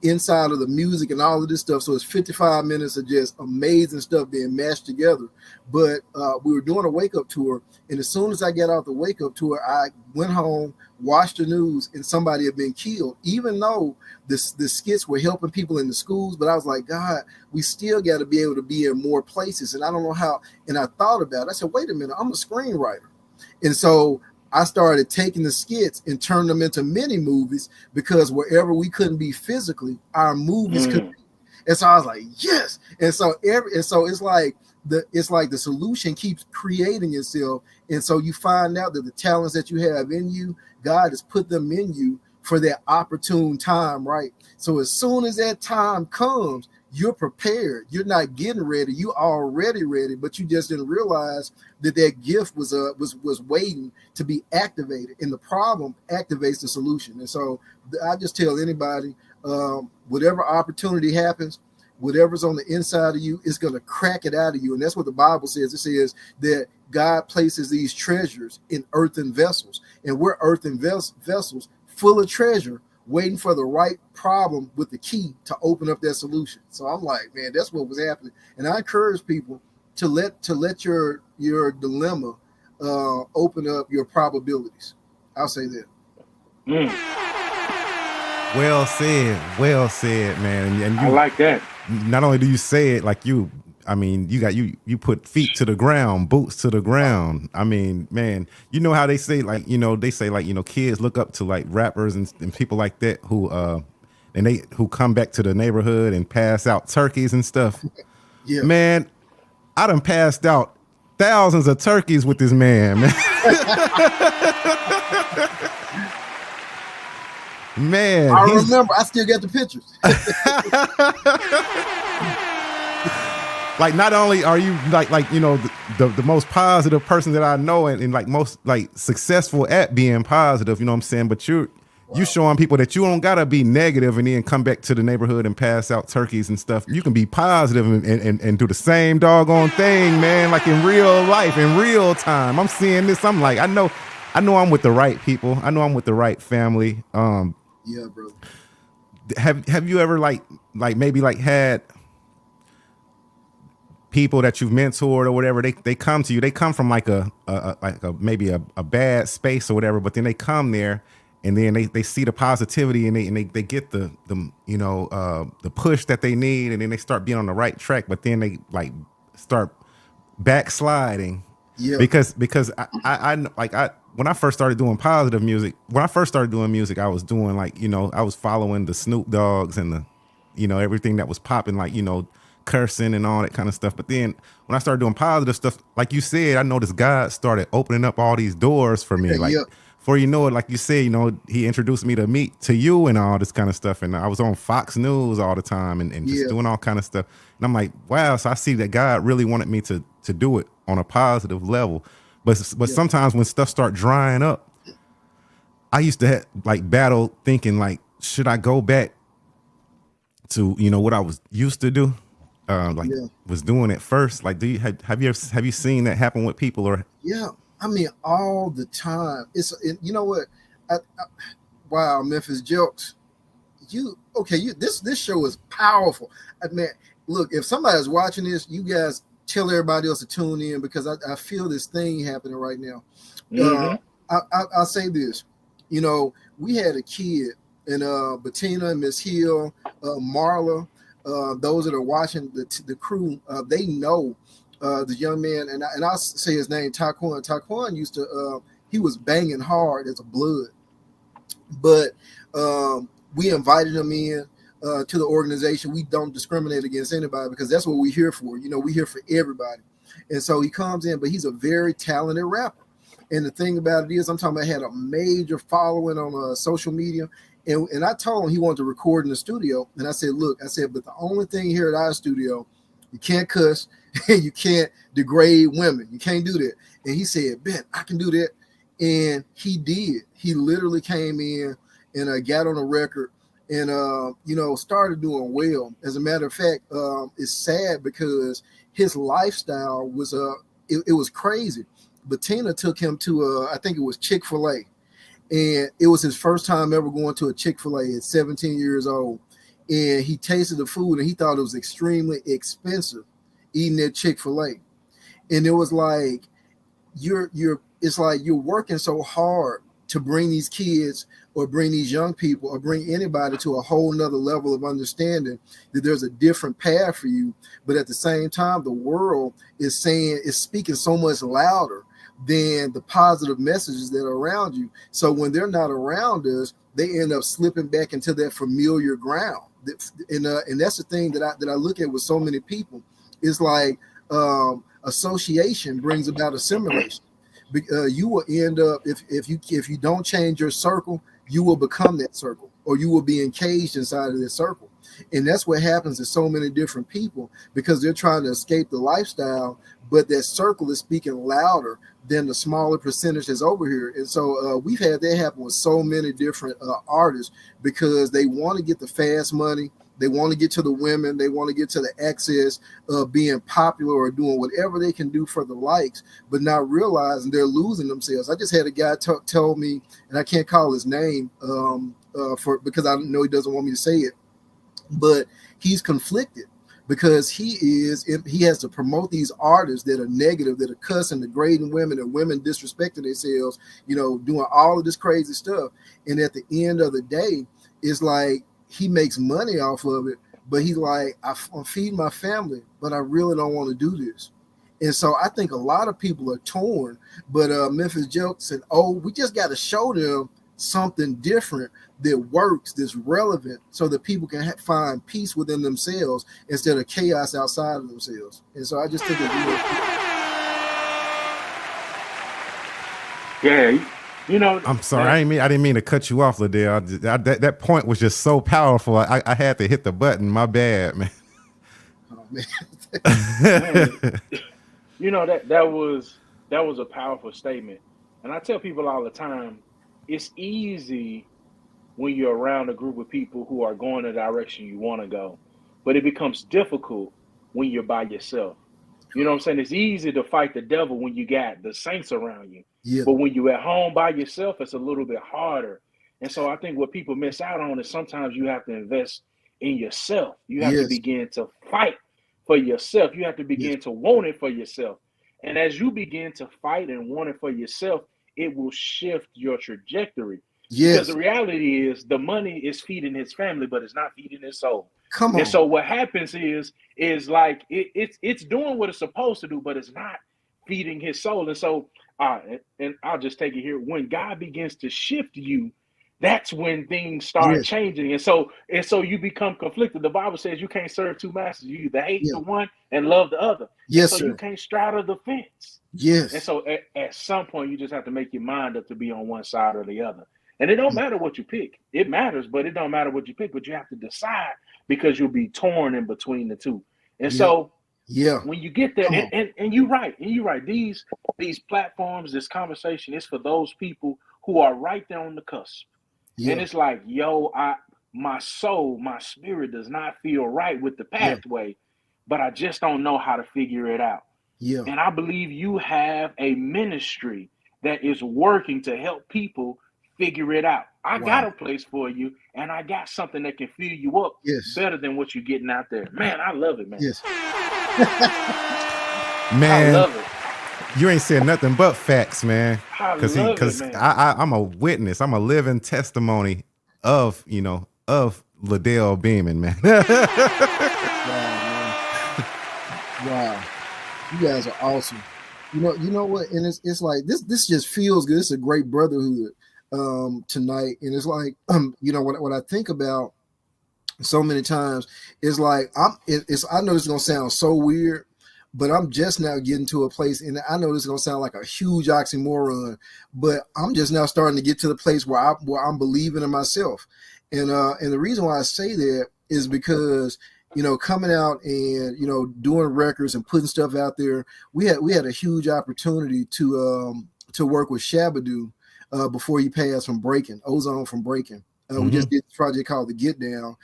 inside of the music and all of this stuff. So it's 55 minutes of just amazing stuff being mashed together. But we were doing a wake up tour, and as soon as I got out the wake up tour, I went home, watched the news, and somebody had been killed, even though the skits were helping people in the schools. But I was like, God, we still got to be able to be in more places. And I don't know how. And I thought about it. I said, wait a minute, I'm a screenwriter. And so I started taking the skits and turning them into mini movies, because wherever we couldn't be physically, our movies could be. And so I was like, yes. And so it's like the solution keeps creating itself. And so you find out that the talents that you have in you, God has put them in you for that opportune time, right? So as soon as that time comes, you're prepared. You're not getting ready. You already ready, but you just didn't realize that gift was waiting to be activated. And the problem activates the solution. And so I just tell anybody, whatever opportunity happens, whatever's on the inside of you is going to crack it out of you. And that's what the Bible says. It says that God places these treasures in earthen vessels, and we're earthen vessels full of treasure, waiting for the right problem with the key to open up that solution. So I'm like, man, that's what was happening. And I encourage people to let your dilemma open up your probabilities. I'll say that. Well said, man. And I you, like that. not only do you say it like you, I mean, you put feet to the ground, boots to the ground. I mean, man, you know how they say, like, they say, like, kids look up to like rappers and people like that who come back to the neighborhood and pass out turkeys and stuff. Yeah. Man, I done passed out thousands of turkeys with this man. Man, I remember. I still got the pictures. like, not only are you like the most positive person that I know, and like most like successful at being positive, you know what I'm saying? But you showing people that you don't gotta be negative and then come back to the neighborhood and pass out turkeys and stuff. You can be positive and do the same doggone thing, man. Like in real life, in real time. I'm seeing this. I'm like, I know I'm with the right people. I know I'm with the right family. Yeah, bro. Have you ever like maybe like had people that you've mentored or whatever, they come to you, they come from like a maybe a bad space or whatever, but then they come there and then they see the positivity and they get the push that they need, and then they start being on the right track, but then they like start backsliding. Yeah. Because I when I first started doing positive music, I was doing like, I was following the Snoop Dogs and the, everything that was popping, like, cursing and all that kind of stuff. But then when I started doing positive stuff, like you said, I noticed God started opening up all these doors for me. Like, before you know it, like you said, he introduced me to you and all this kind of stuff. And I was on Fox News all the time and just doing all kind of stuff. And I'm like, wow. So I see that God really wanted me to do it on a positive level. But sometimes when stuff start drying up, I used to battle thinking like, should I go back to, what I was used to do? Was doing at first. Like, have you seen that happen with people? Or I mean, all the time. You know what? Wow, Memphis Jelks. This show is powerful. I mean, look, if somebody's watching this, you guys tell everybody else to tune in, because I feel this thing happening right now. I'll say this. We had a kid, and Bettina, Miss Hill, Marla, those that are watching, the crew, they know the young man, and I'll say his name, Taquan. Taquan used to, he was banging hard as a blood, but we invited him in to the organization. We don't discriminate against anybody, because that's what we're here for. We're here for everybody. And so he comes in, but he's a very talented rapper. And the thing about it is, I'm talking about, had a major following on social media. And I told him he wanted to record in the studio. And I said, look, but the only thing here at our studio, you can't cuss, and you can't degrade women. You can't do that. And he said, Ben, I can do that. And he did. He literally came in and got on a record and, started doing well. As a matter of fact, it's sad because his lifestyle was, it was crazy. Bettina took him to, I think it was Chick-fil-A. And it was his first time ever going to a Chick-fil-A at 17 years old. And he tasted the food and he thought it was extremely expensive eating at Chick-fil-A. And it was like, it's like you're working so hard to bring these kids or bring these young people or bring anybody to a whole nother level of understanding that there's a different path for you. But at the same time, the world is speaking so much louder than the positive messages that are around you. So when they're not around us, they end up slipping back into that familiar ground. And that's the thing that I look at with so many people. It's like association brings about assimilation. You will end up, if you don't change your circle, you will become that circle, or you will be encaged inside of that circle. And that's what happens to so many different people, because they're trying to escape the lifestyle, but that circle is speaking louder than the smaller percentage that's over here. And so we've had that happen with so many different artists, because they want to get the fast money. They want to get to the women. They want to get to the access of being popular or doing whatever they can do for the likes, but not realizing they're losing themselves. I just had a guy tell me, and I can't call his name because I know he doesn't want me to say it, but he's conflicted, because he has to promote these artists that are negative, that are cussing, degrading women, and women disrespecting themselves, doing all of this crazy stuff. And at the end of the day, it's like he makes money off of it, but he's like, I'm feeding my family, but I really don't want to do this. And so I think a lot of people are torn, but Memphis Jelks said, oh, we just got to show them something different that works, that's relevant, so that people can find peace within themselves instead of chaos outside of themselves. And so I just think it's really Yeah, you know. I'm sorry, I didn't mean to cut you off, Ladell. That point was just so powerful. I had to hit the button. My bad, man. oh, man. Man, you know that was a powerful statement, and I tell people all the time, it's easy when you're around a group of people who are going the direction you want to go, but it becomes difficult when you're by yourself. You know what I'm saying? It's easy to fight the devil when you got the saints around you, Yeah. but when you're at home by yourself, it's a little bit harder. And so I think what people miss out on is sometimes you have to invest in yourself. You have to begin to fight for yourself. You have to begin to want it for yourself. And as you begin to fight and want it for yourself, it will shift your trajectory. Because the reality is the money is feeding his family, but it's not feeding his soul. Come on. And so what happens is like it's doing what it's supposed to do, but it's not feeding his soul. And so and I'll just take it here. When God begins to shift you, that's when things start changing. And so you become conflicted. The Bible says you can't serve two masters. You either hate the one and love the other. Yes, so sir. you can't straddle the fence. Yes. And so at some point you just have to make your mind up to be on one side or the other. And it don't matter what you pick. It matters, but it don't matter what you pick. But you have to decide, because you'll be torn in between the two. And so when you get there, and you're right, these platforms, this conversation is for those people who are right there on the cusp. And it's like, yo, my soul, my spirit does not feel right with the pathway, but I just don't know how to figure it out. And I believe you have a ministry that is working to help people figure it out. I got a place for you, and I got something that can fill you up better than what you're getting out there. Man, I love it, man. Man, I love it. You ain't said nothing but facts, man. Because I'm a witness. I'm a living testimony of Ladell Beamon, man. Wow, you guys are awesome. You know what? And it's like this just feels good. It's a great brotherhood tonight, and it's like what I think about so many times is like I know this is gonna sound so weird, but I'm just now getting to a place, and I know this is gonna sound like a huge oxymoron, but I'm just now starting to get to the place where I'm believing in myself, and the reason why I say that is because coming out and doing records and putting stuff out there, we had a huge opportunity to work with Shabadoo before he passed from breaking Ozone from breaking. We just did this project called The Get Down,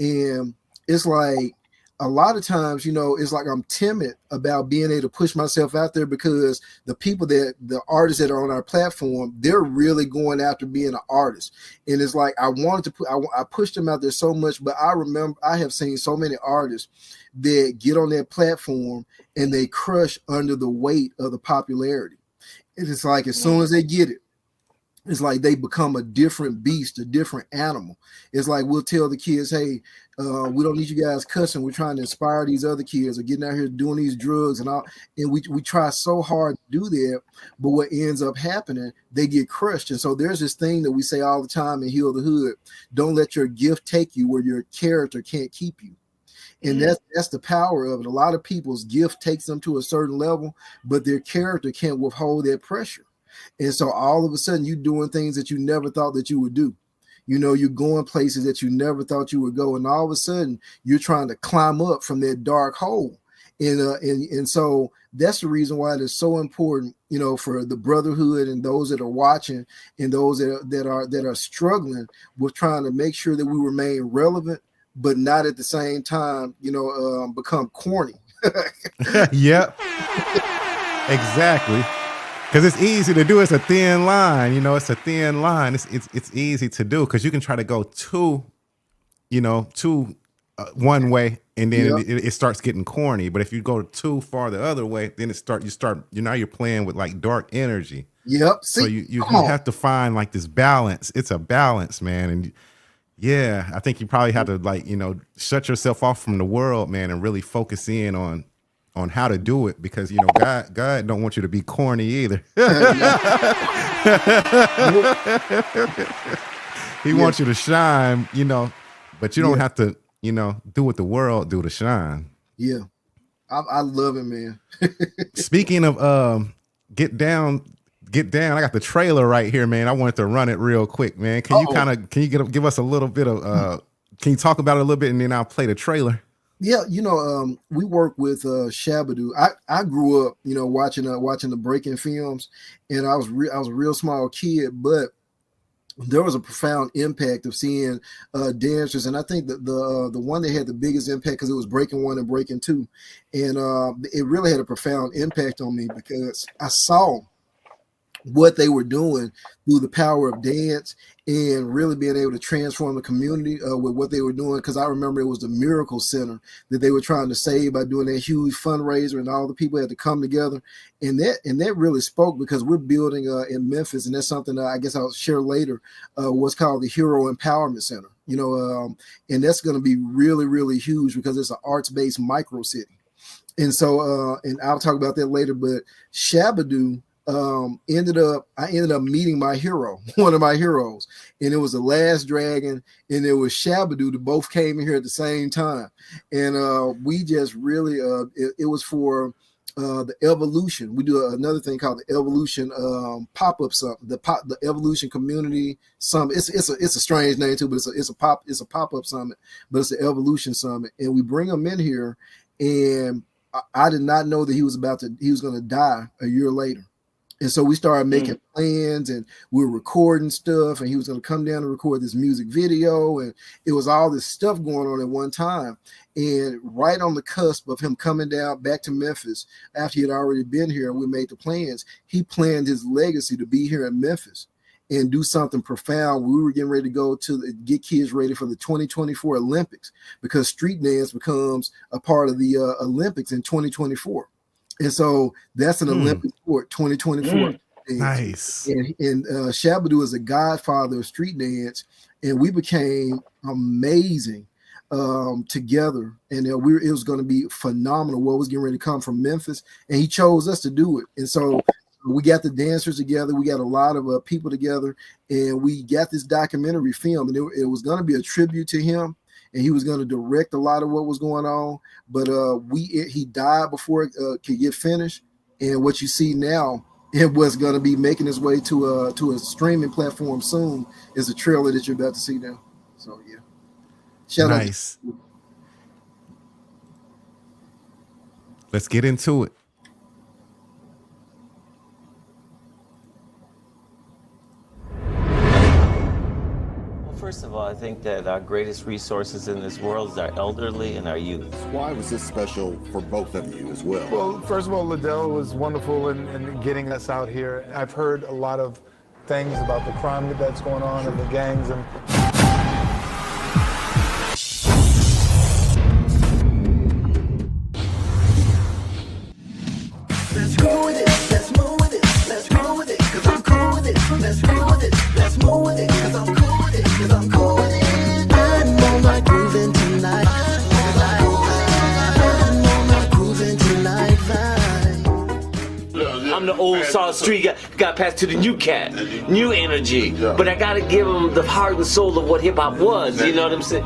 and it's like a lot of times, it's like I'm timid about being able to push myself out there because the artists that are on our platform, they're really going after being an artist. And it's like I pushed them out there so much, but I remember I have seen so many artists that get on that platform and they crush under the weight of the popularity. And it's like as soon as they get it, it's like they become a different beast, a different animal. It's like we'll tell the kids, hey, we don't need you guys cussing. We're trying to inspire these other kids or getting out here doing these drugs and all. And we try so hard to do that, but what ends up happening, they get crushed. And so there's this thing that we say all the time in Heal the Hood: don't let your gift take you where your character can't keep you. And that's the power of it. A lot of people's gift takes them to a certain level, but their character can't withhold that pressure. And so all of a sudden you're doing things that you never thought that you would do. You're going places that you never thought you would go. And all of a sudden you're trying to climb up from that dark hole. And so that's the reason why it is so important, for the brotherhood and those that are watching and those that are struggling with trying to make sure that we remain relevant, but not at the same time, become corny. Yep. Exactly. Because it's easy to do. It's a thin line, it's a thin line. It's easy to do because you can try to go too one way, and then it starts getting corny. But if you go too far the other way, then you're playing with like dark energy. Yep. So you have to find like this balance. It's a balance, man. And Yeah, I think you probably have to like, shut yourself off from the world, man, and really focus in on how to do it, because God don't want you to be corny either. He wants you to shine, but you don't have to, do what the world do to shine. Yeah. I love it, man. Speaking of get down. I got the trailer right here, man. I wanted to run it real quick, man. Can you give us a little bit of can you talk about it a little bit, and then I'll play the trailer? Yeah, we work with Shabadoo. I grew up, watching the breaking films, and I was a real small kid, but there was a profound impact of seeing dancers, and I think that the one that had the biggest impact, because it was Breaking 1 and Breaking 2, and it really had a profound impact on me because I saw what they were doing through the power of dance and really being able to transform the community with what they were doing. Because I remember it was the Miracle Center that they were trying to save by doing that huge fundraiser, and all the people had to come together. And that really spoke, because we're building in Memphis, and that's something that I guess I'll share later, what's called the Hero Empowerment Center, and that's going to be really, really huge because it's an arts-based micro city. And so, and I'll talk about that later, but Shabadoo, I ended up meeting my hero, one of my heroes, and it was the Last Dragon, and it was Shabadoo. That both came in here at the same time, and we just really it was for the Evolution. We do another thing called the Evolution pop-up summit, the Evolution Community Summit. It's a strange name too, but it's a pop-up summit, but it's the Evolution Summit, and we bring them in here, and I did not know that he was going to die a year later. And so we started making plans, and we were recording stuff, and he was going to come down and record this music video. And it was all this stuff going on at one time. And right on the cusp of him coming down back to Memphis, after he had already been here and we made the plans, he planned his legacy to be here in Memphis and do something profound. We were getting ready to go to get kids ready for the 2024 Olympics, because street dance becomes a part of the Olympics in 2024. And so that's an Olympic sport, 2024. Nice. And Shabadoo is a godfather of street dance, and we became amazing together. And it was going to be phenomenal what was getting ready to come from Memphis, and he chose us to do it. And so we got the dancers together, we got a lot of people together, and we got this documentary film, and it was going to be a tribute to him. And he was going to direct a lot of what was going on, but he died before it could get finished. And what you see now, it was going to be making its way to a streaming platform soon, is a trailer that you're about to see now. So yeah, nice. Let's get into it. First of all, I think that our greatest resources in this world is our elderly and our youth. Why was this special for both of you as well? Well, first of all, Ladell was wonderful in getting us out here. I've heard a lot of things about the crime that's going on and the gangs. And let's go with it, let's move with it, let's go with it, cause I'm cool with it, let's go with it, let's move with it, cause I'm cool with it, cause I'm cool with it. I'm on my grooving tonight. I'm on my grooving tonight vibe. I'm the old South Street guy, got passed to the new cat, new energy, but I gotta give him the heart and soul of what hip hop was, you know what I'm saying?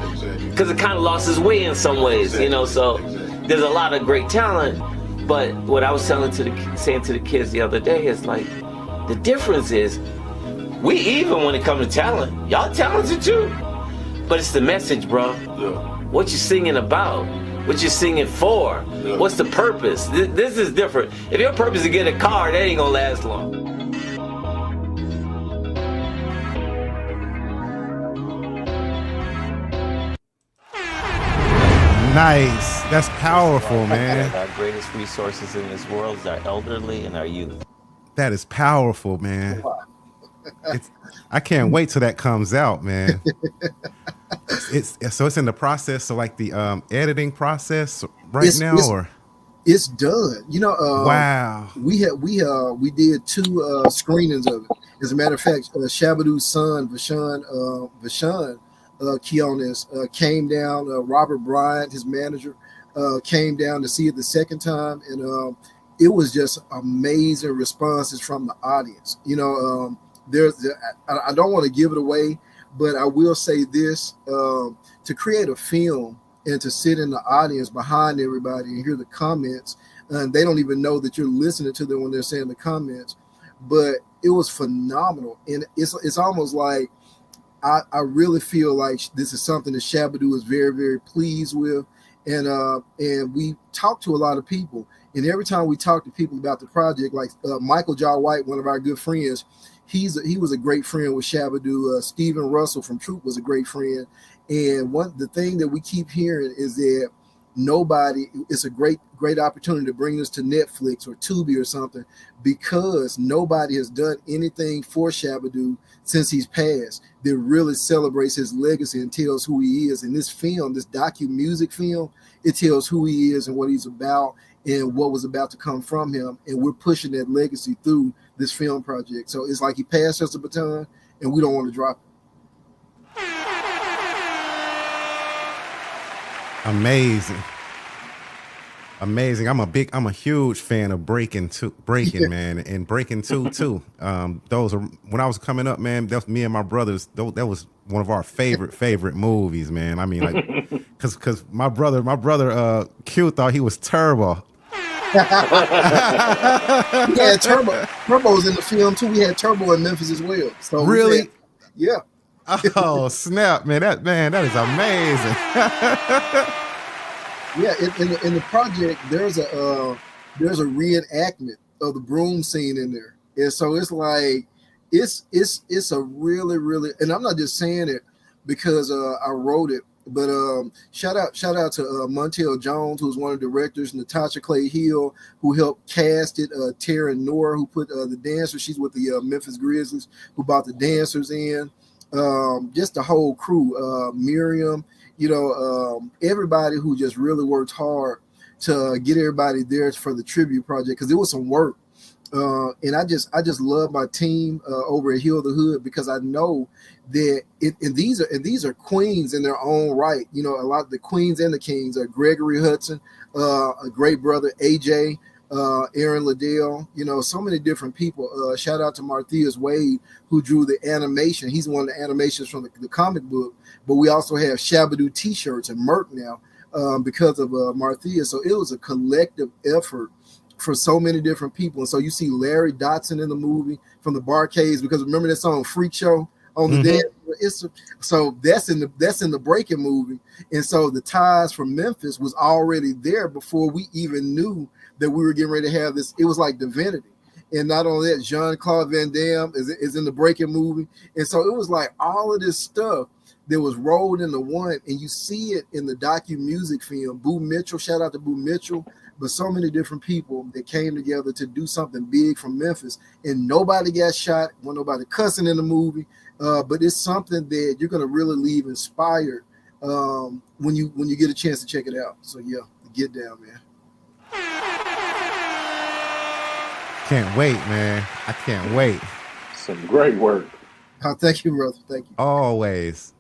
Because it kind of lost its way in some ways, so there's a lot of great talent. But what I was saying to the kids the other day is like, the difference is, we even when it comes to talent. Y'all talented too. But it's the message, bro. Yeah. What you singing about? What you singing for? Yeah. What's the purpose? This is different. If your purpose is to get a car, that ain't gonna last long. Nice. That's powerful, man. Our greatest resources in this world is our elderly and our youth. That is powerful, man. I can't wait till that comes out, man. It's in the process, so like the editing process now. It's done. Wow. We did 2 screenings of it. As a matter of fact, Shabadoo's son, Vashawn, Keonis came down. Robert Bryant, his manager, came down to see it the second time, and it was just amazing responses from the audience. I don't want to give it away, but I will say this: to create a film and to sit in the audience behind everybody and hear the comments, and they don't even know that you're listening to them when they're saying the comments. But it was phenomenal, and it's almost like I really feel like this is something that Shabba-Doo is very, very pleased with, and we talked to a lot of people, and every time we talk to people about the project, like Michael Jaw White, one of our good friends, he was a great friend with Shabba-Doo. Stephen Russell from Troop was a great friend, and the thing that we keep hearing is that it's a great opportunity to bring this to Netflix or Tubi or something, because nobody has done anything for Shabba-Doo since he's passed that really celebrates his legacy and tells who he is. And this film, this docu-music film, it tells who he is and what he's about and what was about to come from him. And we're pushing that legacy through this film project. So it's like he passed us the baton, and we don't want to drop it. Amazing. I'm a huge fan of Breaking, yeah. Man, and Breaking 2 too. Those are, when I was coming up, man, that was me and my brothers. That was one of our favorite movies, man. I mean, like, cause my brother Q thought he was Turbo. Yeah, Turbo was in the film too. We had Turbo in Memphis as well. So really, yeah. Oh snap, man! That is amazing. Yeah, in the project, there's a reenactment of the broom scene in there, and so it's like it's a really, really, and I'm not just saying it because I wrote it, but shout out to Montel Jones, who's one of the directors, Natasha Clay Hill, who helped cast it, Tara Noor, who put the dancers, she's with the Memphis Grizzlies, who brought the dancers in, just the whole crew, Miriam. Everybody who just really worked hard to get everybody there for the tribute project, because it was some work. And I just love my team over at Heal the Hood, because I know that these are queens in their own right. A lot of the queens and the kings are Gregory Hudson, a great brother, AJ, Aaron Ladell, so many different people. Shout out to Marthias Wade, who drew the animation. He's one of the animations from the comic book. But we also have Shabba-Doo t-shirts and merch now because of Marthias. So it was a collective effort for so many different people. And so you see Larry Dotson in the movie from the Barcades, because remember that song Freak Show on the dance? So that's in the Breaking movie. And so the ties from Memphis was already there before we even knew that we were getting ready to have this. It was like divinity. And not only that, Jean-Claude Van Damme is in the Breaking movie. And so it was like all of this stuff that was rolled into one, and you see it in the docu-music film. Boo Mitchell, shout out to Boo Mitchell, but so many different people that came together to do something big from Memphis, and nobody got shot, wasn't nobody cussing in the movie, but it's something that you're going to really leave inspired when you get a chance to check it out. So yeah, get down, man. Can't wait, man. I can't wait. Some great work. Thank you, brother. Thank you. Always.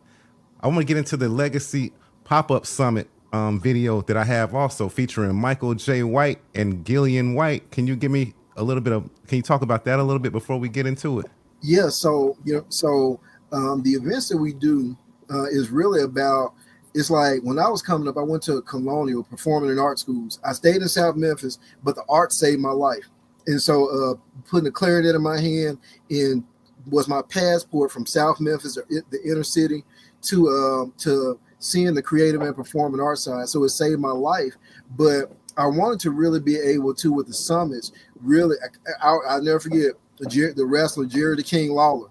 I want to get into the Legacy Pop-Up Summit video that I have also, featuring Michael J. White and Gillian White. Can you give me can you talk about that a little bit before we get into it? Yeah, so the events that we do is really about, it's like when I was coming up, I went to Colonial performing in art schools. I stayed in South Memphis, but the art saved my life. And so putting a clarinet in my hand was my passport from South Memphis, or the inner city, to seeing the creative and performing art side. So it saved my life. But I wanted to really be able to, with the summits, really, I'll never forget the wrestler Jerry the King Lawler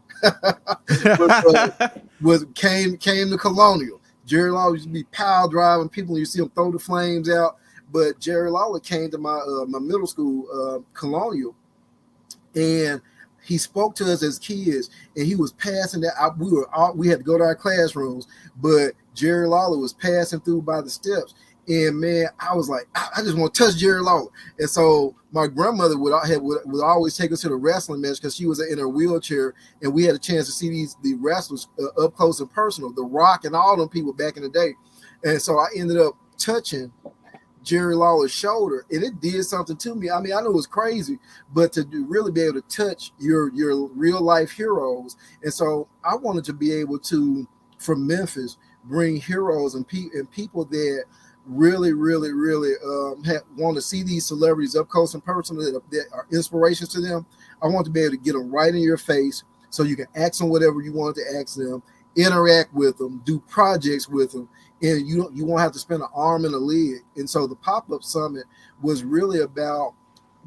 came to Colonial. Jerry Lawler used to be pile driving people, and you see him throw the flames out. But Jerry Lawler came to my middle school, Colonial, and he spoke to us as kids, and he was passing that out. We had to go to our classrooms, but Jerry Lawler was passing through by the steps, And man, I was like, I just want to touch Jerry Lawler. And so my grandmother would always take us to the wrestling match because she was in her wheelchair, and we had a chance to see the wrestlers up close and personal, The Rock and all them people back in the day. And so I ended up touching Jerry Lawler's shoulder, and it did something to me. I mean, I know it was crazy, but to really be able to touch your real life heroes. And so I wanted to be able to, from Memphis, bring heroes and people that really want to see these celebrities up close and personal, that are inspirations to them. I want to be able to get them right in your face so you can ask them whatever you want to ask them, interact with them, do projects with them, and you won't have to spend an arm and a leg. And so the pop-up summit was really about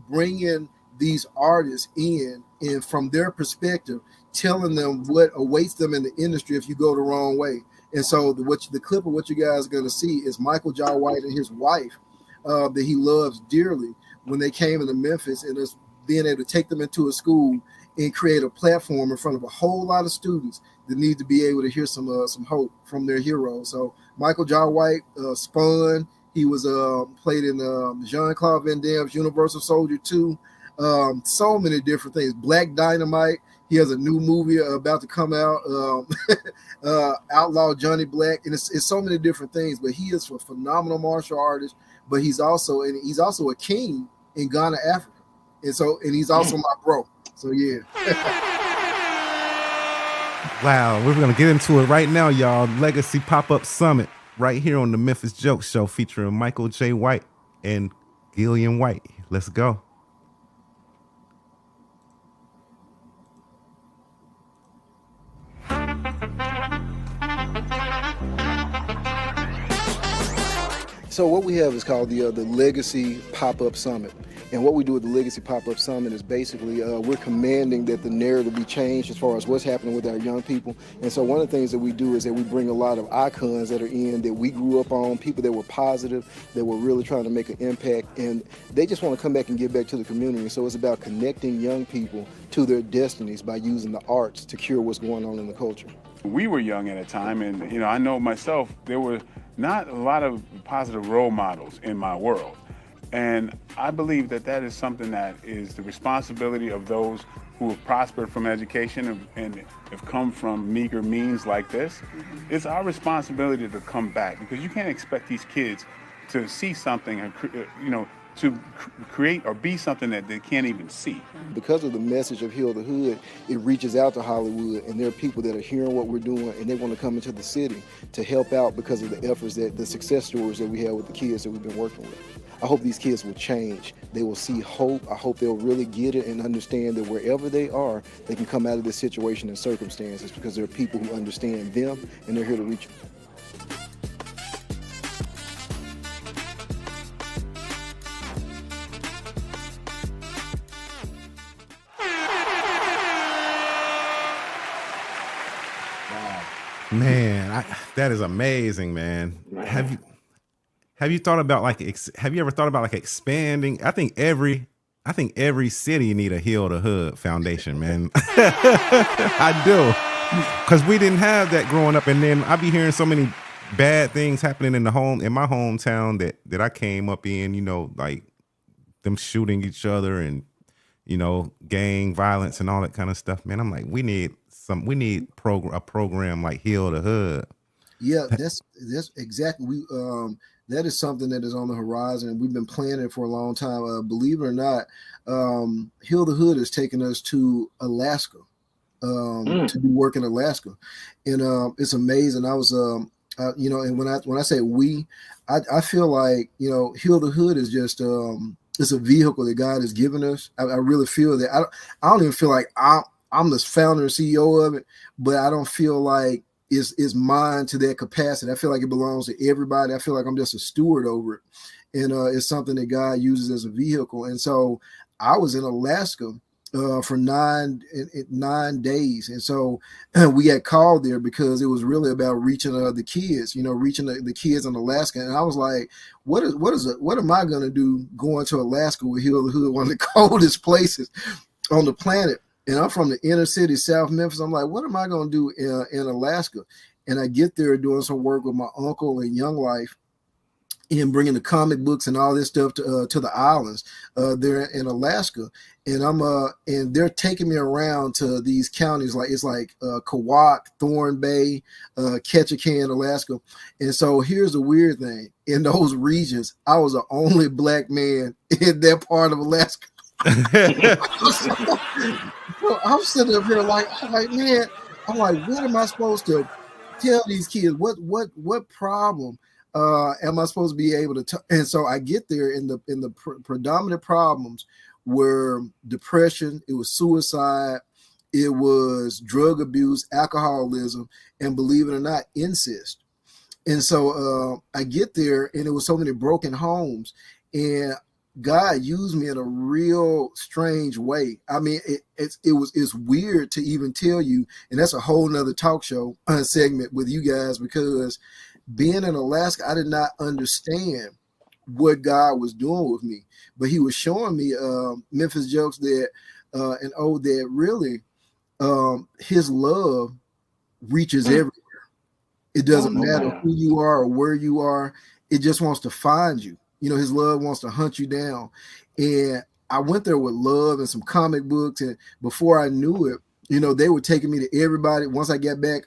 bringing these artists in, and from their perspective, telling them what awaits them in the industry if you go the wrong way. And so the clip of what you guys are going to see is Michael Jai White and his wife that he loves dearly when they came into Memphis, and us being able to take them into a school and create a platform in front of a whole lot of students that need to be able to hear some hope from their heroes. So Michael Jai White, Spawn, he was played in Jean-Claude Van Damme's Universal Soldier 2, so many different things. Black Dynamite. He has a new movie about to come out, Outlaw Johnny Black, and it's so many different things. But he is a phenomenal martial artist. But he's also a king in Ghana, Africa, and he's also my bro. So yeah. Wow, we're gonna get into it right now, y'all. Legacy Pop-Up Summit right here on the Memphis Jokes Show, featuring Michael J. White and Gillian White. Let's go. So what we have is called the Legacy Pop-Up Summit. And what we do with the Legacy Pop-Up Summit is basically we're commanding that the narrative be changed as far as what's happening with our young people. And so one of the things that we do is that we bring a lot of icons that are in that we grew up on, people that were positive, that were really trying to make an impact, and they just want to come back and give back to the community. So it's about connecting young people to their destinies by using the arts to cure what's going on in the culture. We were young at a time, and I know myself, there were not a lot of positive role models in my world. And I believe that is something that is the responsibility of those who have prospered from education and have come from meager means like this. It's our responsibility to come back, because you can't expect these kids to see something, to create or be something that they can't even see. Because of the message of Heal the Hood, it reaches out to Hollywood, and there are people that are hearing what we're doing, and they want to come into the city to help out because of the efforts, the success stories that we have with the kids that we've been working with. I hope these kids will change. They will see hope. I hope they'll really get it and understand that wherever they are, they can come out of this situation and circumstances, because there are people who understand them, and they're here to reach them. Man, that is amazing, man. Have you thought about have you ever thought about expanding? I think every city need a Heal the Hood Foundation, man. I do, because we didn't have that growing up, and then I be hearing so many bad things happening in my hometown that I came up in. Like them shooting each other and gang violence and all that kind of stuff. Man, I'm like, we need a program like Heal the Hood. Yeah, that's exactly that is something that is on the horizon. We've been planning for a long time. Believe it or not, Heal the Hood has taken us to Alaska to do work in Alaska, and it's amazing. I was and when I say we, I feel like Heal the Hood is just it's a vehicle that God has given us. I really feel that. I don't even feel like I'm the founder and CEO of it, but I don't feel like it's mine to that capacity. I feel like it belongs to everybody. I feel like I'm just a steward over it, and it's something that God uses as a vehicle. And so I was in Alaska for 9 days, and so we got called there because it was really about reaching the kids, reaching the kids in Alaska. And I was like, what am I going to do going to Alaska with Heal the Hood, one of the coldest places on the planet? And I'm from the inner city, South Memphis. I'm like, what am I going to do in Alaska? And I get there doing some work with my uncle in Young Life. and bringing the comic books and all this stuff to the islands there in Alaska. And and they're taking me around to these counties it's like Kawak, Thorn Bay, Ketchikan, Alaska. And so here's the weird thing: in those regions, I was the only black man in that part of Alaska. So I'm sitting up here man, I'm like, what am I supposed to tell these kids? What problem am I supposed to be able to? And so I get there, in the predominant problems were depression, it was suicide, it was drug abuse, alcoholism, and believe it or not, incest. And so I get there, and it was so many broken homes, and God used me in a real strange way. I mean, it's weird to even tell you, and that's a whole nother talk show segment with you guys, because being in Alaska, I did not understand what God was doing with me, but He was showing me Memphis Jelks that really His love reaches everywhere. It doesn't matter who you are or where you are. It just wants to find you. His love wants to hunt you down. And I went there with love and some comic books, and before I knew it, they were taking me to everybody. Once I got back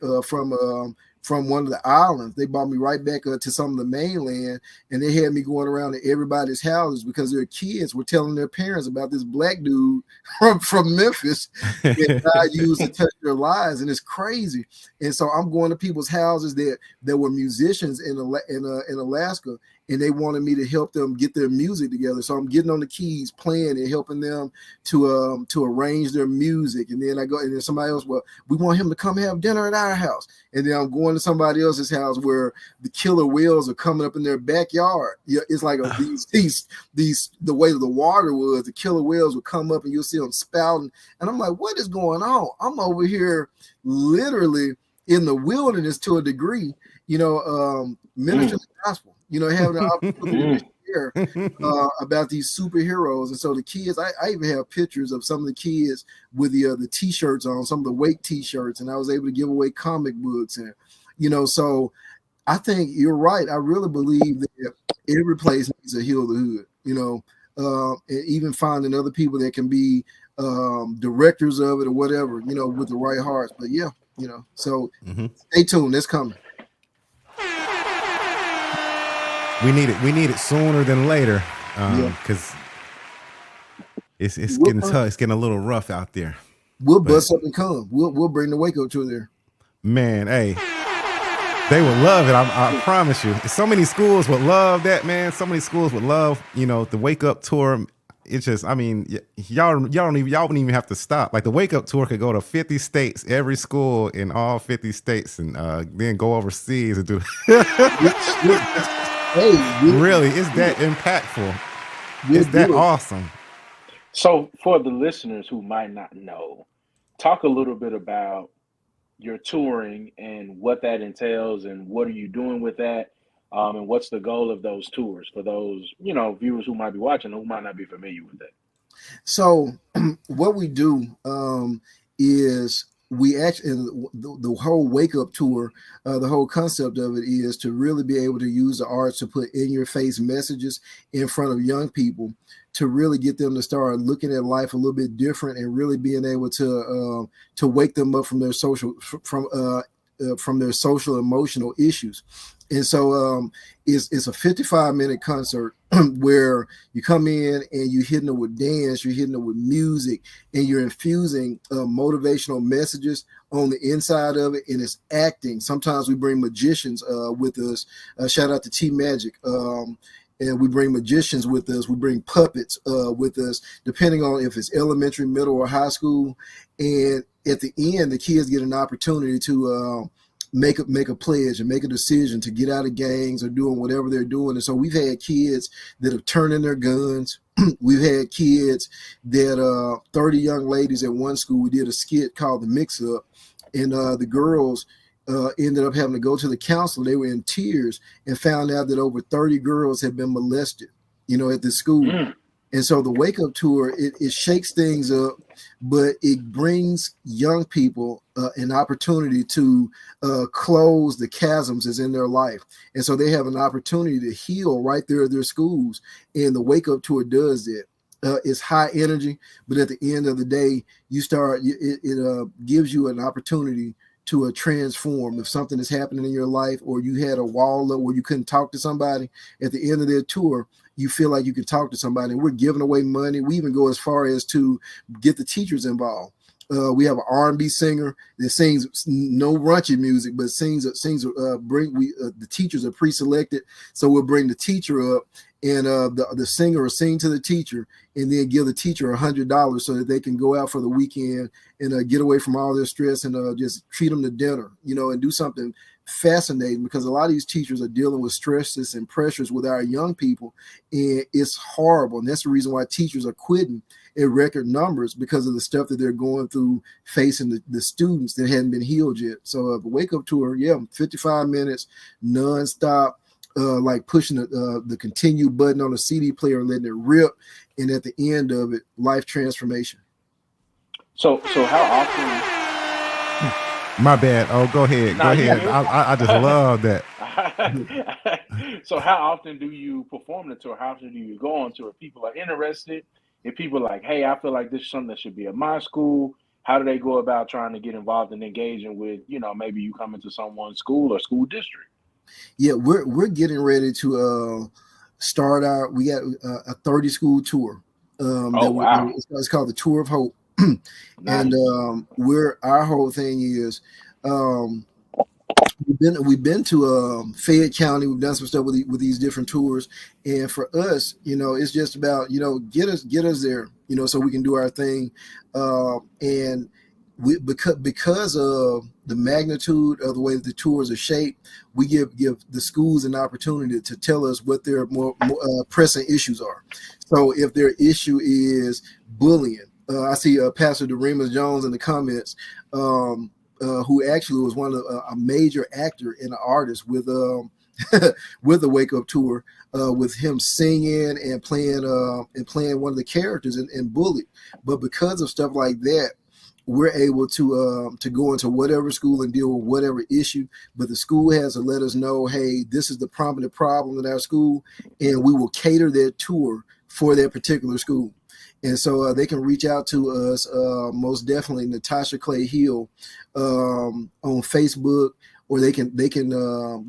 from one of the islands, they brought me right back to some of the mainland, and they had me going around to everybody's houses because their kids were telling their parents about this black dude from Memphis that God used to touch their lives, and it's crazy. And so I'm going to people's houses that were musicians in Alaska, and they wanted me to help them get their music together. So I'm getting on the keys, playing, and helping them to arrange their music. And then I go, and then somebody else, well, we want him to come have dinner at our house. And then I'm going to somebody else's house where the killer whales are coming up in their backyard. Yeah, it's like these the way the water was, the killer whales would come up and you'll see them spouting. And I'm like, what is going on? I'm over here literally in the wilderness to a degree, ministering the gospel, having an opportunity to share about these superheroes. And so the kids, I even have pictures of some of the kids with the t-shirts on, some of the Wake t-shirts, and I was able to give away comic books. And so I think you're right. I really believe that every place needs to heal the hood, and even finding other people that can be directors of it or whatever, with the right hearts. But yeah, so stay tuned. It's coming. We need it sooner than later, because it's getting tough. It's getting a little rough out there. We'll bust up and come. We'll bring the Wake Up Tour there. Man, hey, they would love it. I promise you. So many schools would love that, man. So many schools would love, the Wake Up Tour. It's just, I mean, y'all wouldn't even have to stop. Like the Wake Up Tour could go to 50 states, every school in all 50 states, and then go overseas and do. Hey, really, it's that impactful. It's that awesome. So for the listeners who might not know, talk a little bit about your touring and what that entails, and what are you doing with that, and what's the goal of those tours for those viewers who might be watching who might not be familiar with that. So what we do is we actually, the whole Wake Up Tour, the whole concept of it is to really be able to use the arts to put in your face messages in front of young people, to really get them to start looking at life a little bit different, and really being able to wake them up from their social emotional issues. And so it's a 55-minute concert where you come in and you're hitting it with dance, you're hitting it with music, and you're infusing motivational messages on the inside of it, and it's acting. Sometimes we bring magicians with us. Shout out to T Magic. And we bring magicians with us. We bring puppets with us, depending on if it's elementary, middle, or high school. And at the end, the kids get an opportunity to make a pledge and make a decision to get out of gangs or doing whatever they're doing. And so we've had kids that have turned in their guns. We've had kids that 30 young ladies at one school. We did a skit called The Mix Up, and the girls ended up having to go to the counselor. They were in tears and found out that over 30 girls had been molested, at the school. And so the Wake Up Tour, it shakes things up, but it brings young people an opportunity to close the chasms that's in their life. And so they have an opportunity to heal right there at their schools. And the Wake Up Tour does that. It's high energy, but at the end of the day, it gives you an opportunity to transform. If something is happening in your life, or you had a wall up where you couldn't talk to somebody, at the end of their tour, you feel like you can talk to somebody. And we're giving away money. We even go as far as to get the teachers involved. We have an R&B singer that sings no raunchy music, but the teachers are pre-selected, so we'll bring the teacher up, and the singer will sing to the teacher, and then give the teacher $100 so that they can go out for the weekend and get away from all their stress, and just treat them to dinner, and do something fascinating, because a lot of these teachers are dealing with stresses and pressures with our young people, and it's horrible. And that's the reason why teachers are quitting in record numbers, because of the stuff that they're going through, facing the students that hadn't been healed yet. So the Wake Up Tour, 55 minutes nonstop, like pushing the continue button on a CD player and letting it rip, and at the end of it, life transformation. So how often? My bad. Oh, go ahead. Go ahead. I just love that. So how often do you perform the tour? How often do you go on tour? If people are interested, if people are like, hey, I feel like this is something that should be at my school, how do they go about trying to get involved and engaging with, maybe you come into someone's school or school district? Yeah, we're getting ready to start our. We got a 30 school tour. Wow! It's called the Tour of Hope, nice. And our whole thing is we've been to Fayette County. We've done some stuff with these different tours, and for us, it's just about get us there, so we can do our thing, and we because of the magnitude of the way that the tours are shaped, we give the schools an opportunity to tell us what their more pressing issues are. So if their issue is bullying, I see Pastor Doremus Jones in the comments, who actually was one of a major actor and an artist with with the Wake Up Tour, with him singing and playing one of the characters in Bully. But because of stuff like that, we're able to go into whatever school and deal with whatever issue. But the school has to let us know, hey, this is the prominent problem in our school, and we will cater that tour for that particular school. And so they can reach out to us, most definitely Natasha Clay Hill on Facebook, or they can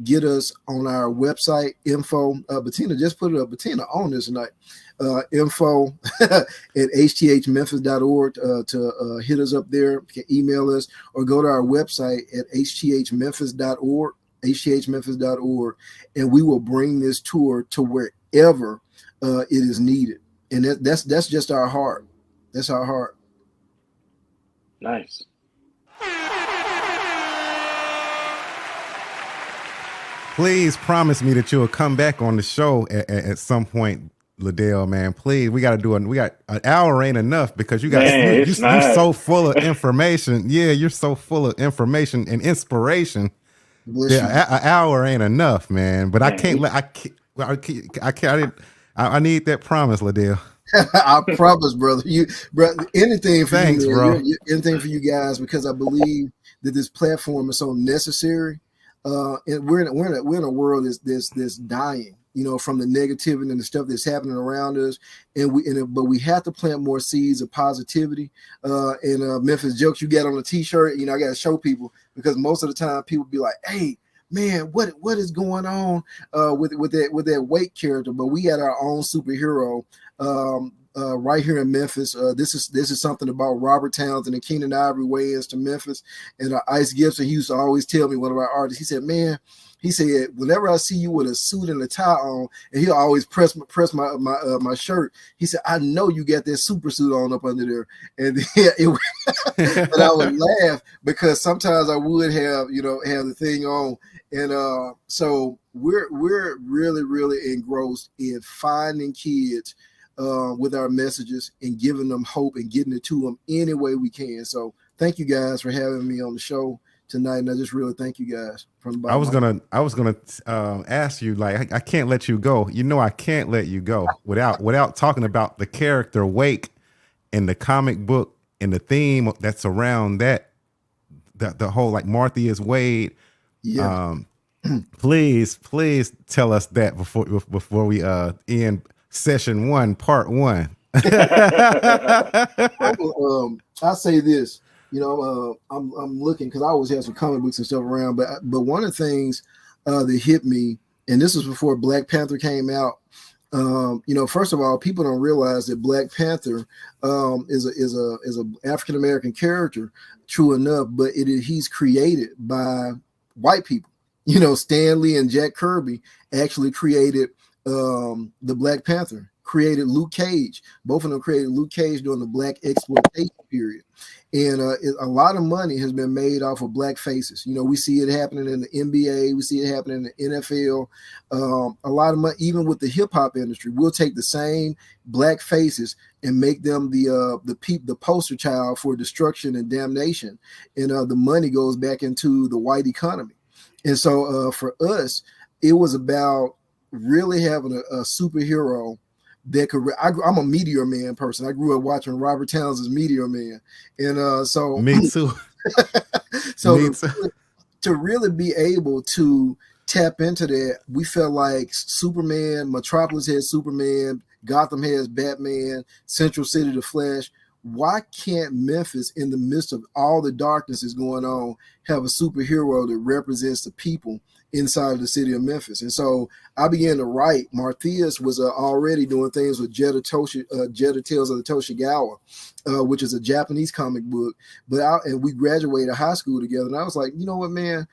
get us on our website, info. Bettina just put it up. Bettina on this tonight. Info at hthmemphis.org to hit us up there. You can email us or go to our website at hthmemphis.org, hthmemphis.org, and we will bring this tour to wherever it is needed. And that's just our heart. That's our heart. Nice. Please promise me that you'll come back on the show at some point, Ladell, man. Please, we got an hour ain't enough, because you're so full of information. Yeah, you're so full of information and inspiration. An hour ain't enough, man. But I need that promise, Ladell. I promise, brother. Anything for Thanks, you, bro. Anything for you guys, because I believe that this platform is so necessary. And we're in a world that's dying, from the negativity and the stuff that's happening around us. But we have to plant more seeds of positivity. And Memphis Jokes, you got on a t-shirt, I got to show people, because most of the time people be like, hey, man, what is going on with that Wake character? But we got our own superhero right here in Memphis. This is something about Robert Townsend and Keenan Ivory way-ins to Memphis. And Ice Gibson, he used to always tell me, one of our artists, he said, man, he said, whenever I see you with a suit and a tie on, and he'll always press my shirt, he said, I know you got that super suit on up under there. And but I would laugh, because sometimes I would have the thing on. And so we're really, really engrossed in finding kids with our messages and giving them hope and getting it to them any way we can. So thank you guys for having me on the show tonight, and I just really thank you guys from the I was bottom. gonna ask you, like, I can't let you go. You know, I can't let you go without talking about the character Wake in the comic book and the theme that's around that, the whole like Martha Wade. Yeah. Please tell us that before we end session 1, part 1. I say this, I'm looking because I always have some comic books and stuff around, but one of the things that hit me, and this was before Black Panther came out. First of all, people don't realize that Black Panther is a African American character, true enough, but he's created by white people. Stan Lee and Jack Kirby actually created the Black Panther, created Luke Cage. Both of them created Luke Cage during the Black exploitation period. And a lot of money has been made off of black faces. We see it happening in the NBA. We see it happening in the NFL. A lot of money, even with the hip hop industry, we'll take the same black faces and make them the poster child for destruction and damnation. And the money goes back into the white economy. And so for us, it was about really having a superhero that could. I'm a Meteor Man person. I grew up watching Robert Townsend's Meteor Man, and so me too. So to really be able to tap into that, we felt like Superman, Metropolis has Superman, Gotham has Batman, Central City the Flash. Why can't Memphis, in the midst of all the darkness that's going on, have a superhero that represents the people inside of the city of Memphis? And so I began to write. Martheus was already doing things with Jetta Tales of the Toshigawa, which is a Japanese comic book. And we graduated high school together. And I was like, you know what, man?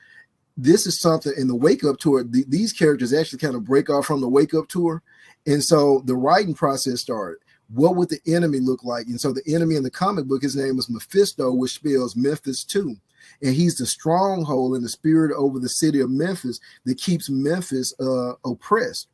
This is something. In the Wake Up Tour, these characters actually kind of break off from the Wake Up Tour. And so the writing process started. What would the enemy look like? And so the enemy in the comic book, his name was Mephisto, which spells Memphis too. And he's the stronghold and the spirit over the city of Memphis that keeps Memphis oppressed.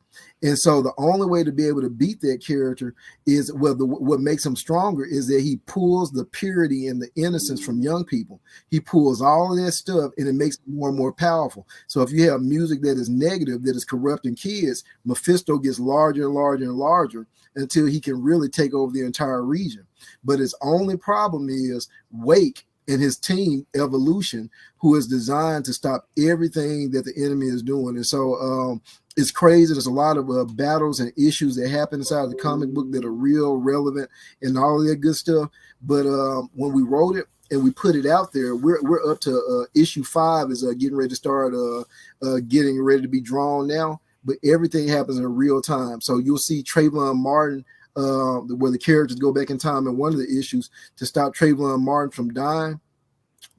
And so the only way to be able to beat that character is, what makes him stronger is that he pulls the purity and the innocence from young people. He pulls all of that stuff and it makes it more and more powerful. So if you have music that is negative, that is corrupting kids, Mephisto gets larger and larger and larger until he can really take over the entire region. But his only problem is Wake and his team, Evolution, who is designed to stop everything that the enemy is doing. And so it's crazy. There's a lot of battles and issues that happen inside the comic book that are real, relevant, and all of that good stuff. But when we wrote it and we put it out there, we're up to issue 5 is getting ready to start, getting ready to be drawn now. But everything happens in real time. So you'll see Trayvon Martin, where the characters go back in time in one of the issues to stop Trayvon Martin from dying.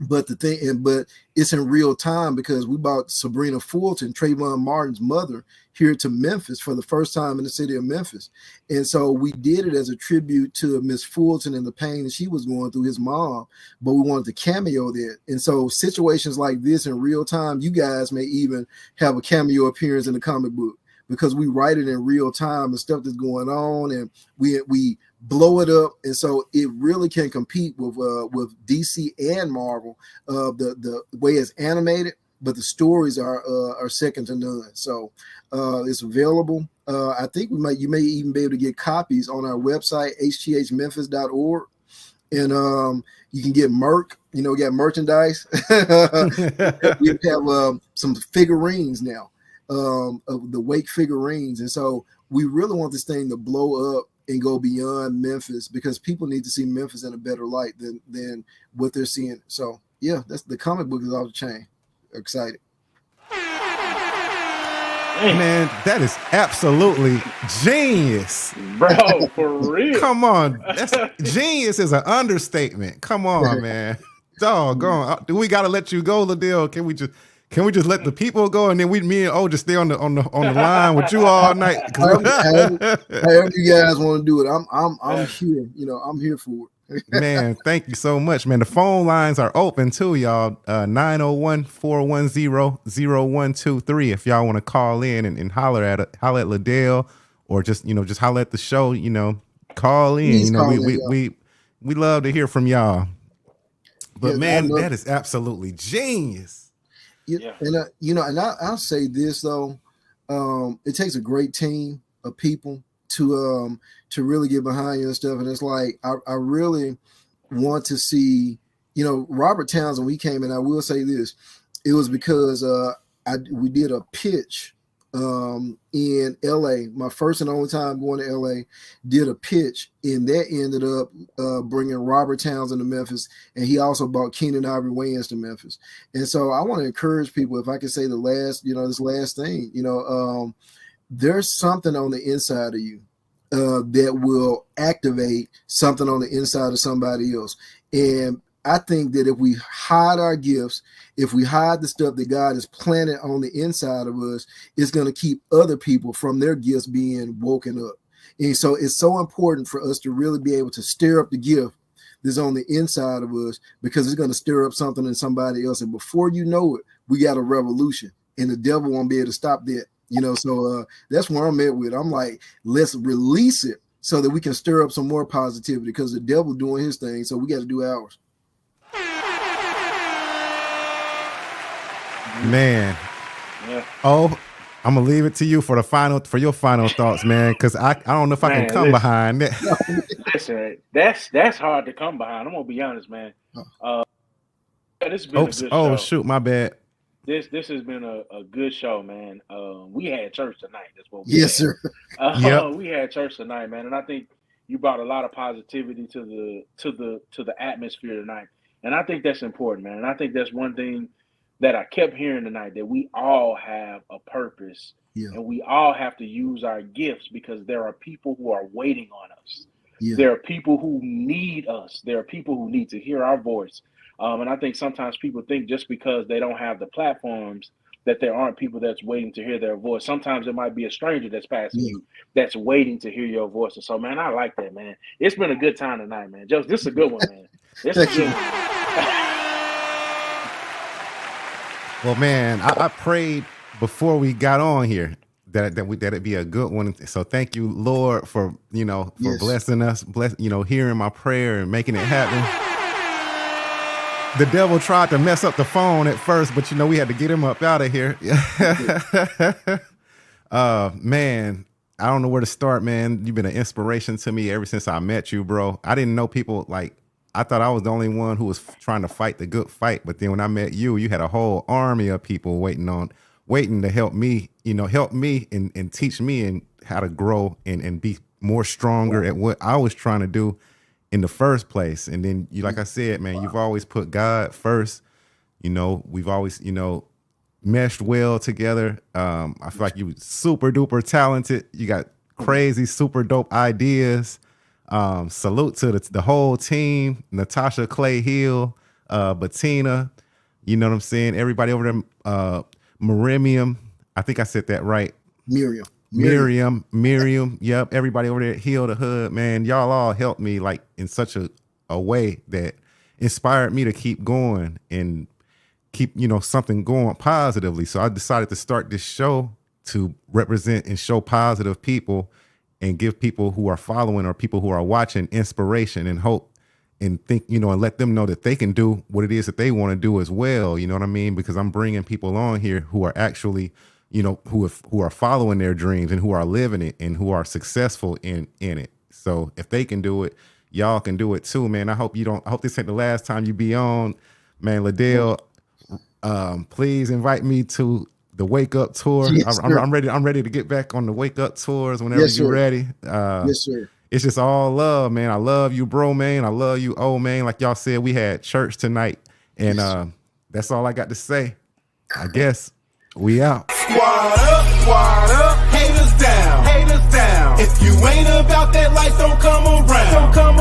But it's in real time because we brought Sabrina Fulton, Trayvon Martin's mother, here to Memphis for the first time in the city of Memphis. And so we did it as a tribute to Miss Fulton and the pain that she was going through, his mom, but we wanted to cameo that. And so situations like this in real time, you guys may even have a cameo appearance in the comic book because we write it in real time, the stuff that's going on, and we blow it up, and so it really can compete with DC and Marvel, the way it's animated, but the stories are second to none. So it's available. I think you may even be able to get copies on our website, hthmemphis.org, and you can get merch. We got merchandise. We have some figurines now of the Wake figurines, and so we really want this thing to blow up and go beyond Memphis because people need to see Memphis in a better light than what they're seeing. So yeah, that's the comic book is off the chain. Excited. Man, that is absolutely genius, bro. For real. Come on, genius is an understatement. Come on, man. Doggone. Do we gotta let you go, Ladell? Can we just let the people go, and then me and O just stay on the line with you all night? However you guys want to do it, I'm here. I'm here for it. Man, thank you so much, man. The phone lines are open too, y'all. 901-410-0123. If y'all want to call in and holler at Ladell, or just holler at the show. Call in. Please call in, we love to hear from y'all. But Yeah, man, that is absolutely genius. Yeah. And I'll say this though, it takes a great team of people to really get behind you and stuff. And it's like I really want to see, Robert Townsend. We came in. I will say this: it was because we did a pitch in LA. My first and only time going to LA, did a pitch, and that ended up bringing Robert Townsend to Memphis, and he also brought Keenan Ivory Wayans to Memphis. And so I want to encourage people, if I can say this last thing, there's something on the inside of you that will activate something on the inside of somebody else. And I think that if we hide our gifts, if we hide the stuff that God has planted on the inside of us, it's going to keep other people from their gifts being woken up. And so it's so important for us to really be able to stir up the gift that's on the inside of us, because it's going to stir up something in somebody else. And before you know it, we got a revolution, and the devil won't be able to stop that. So that's where I'm at with. I'm like, let's release it so that we can stir up some more positivity, because the devil doing his thing. So we got to do ours. Man. Yeah. Oh, I'm gonna leave it to you for your final thoughts, man, because I don't know if I can come behind that. Listen, that's hard to come behind. I'm gonna be honest, man. This has been a good show. Oh shoot, my bad. This has been a good show, man. We had church tonight. That's what we yes, had. Sir. Yep. We had church tonight, man, and I think you brought a lot of positivity to the atmosphere tonight, and I think that's important, man. And I think that's one thing that I kept hearing tonight, that we all have a purpose, and we all have to use our gifts, because there are people who are waiting on us. Yeah. There are people who need us. There are people who need to hear our voice. And I think sometimes people think just because they don't have the platforms that there aren't people that's waiting to hear their voice. Sometimes it might be a stranger that's passing you that's waiting to hear your voice. And so, man, I like that, man. It's been a good time tonight, man. Jokes, this is a good one, man. This is a good one. Well, man, I prayed before we got on here that it'd be a good one. So thank you, Lord, for blessing us, hearing my prayer and making it happen. The devil tried to mess up the phone at first, but we had to get him up out of here. Man, I don't know where to start, man. You've been an inspiration to me ever since I met you, bro. I didn't know people I thought I was the only one who was trying to fight the good fight. But then when I met you, you had a whole army of people waiting to help me, and teach me and how to grow and be more stronger at what I was trying to do in the first place. And then like I said, man, you've always put God first. We've always, meshed well together. I feel like you super duper talented. You got crazy, super dope ideas. Salute to the whole team, Natasha, Clay Hill, Bettina, you know what I'm saying? Everybody over there, Miriam, I think I said that right. Miriam. Yep. Everybody over there at Heal the Hood, man, y'all all helped me in such a way that inspired me to keep going and keep, something going positively. So I decided to start this show to represent and show positive people and give people who are following or people who are watching inspiration and hope, and think, and let them know that they can do what it is that they want to do as well. You know what I mean? Because I'm bringing people on here who are actually, who are following their dreams and who are living it and who are successful in it. So if they can do it, y'all can do it too, man. I hope this ain't the last time you be on, man. Ladell, please invite me to the Wake Up Tour. Yes, I'm ready to get back on the Wake Up tours whenever you're ready. Yes, sir. It's just all love, man. I love you, bro, man. I love you, man. Like y'all said, we had church tonight, and that's all I got to say. I guess we out. Squad up, haters down. If you ain't about that life, don't come around.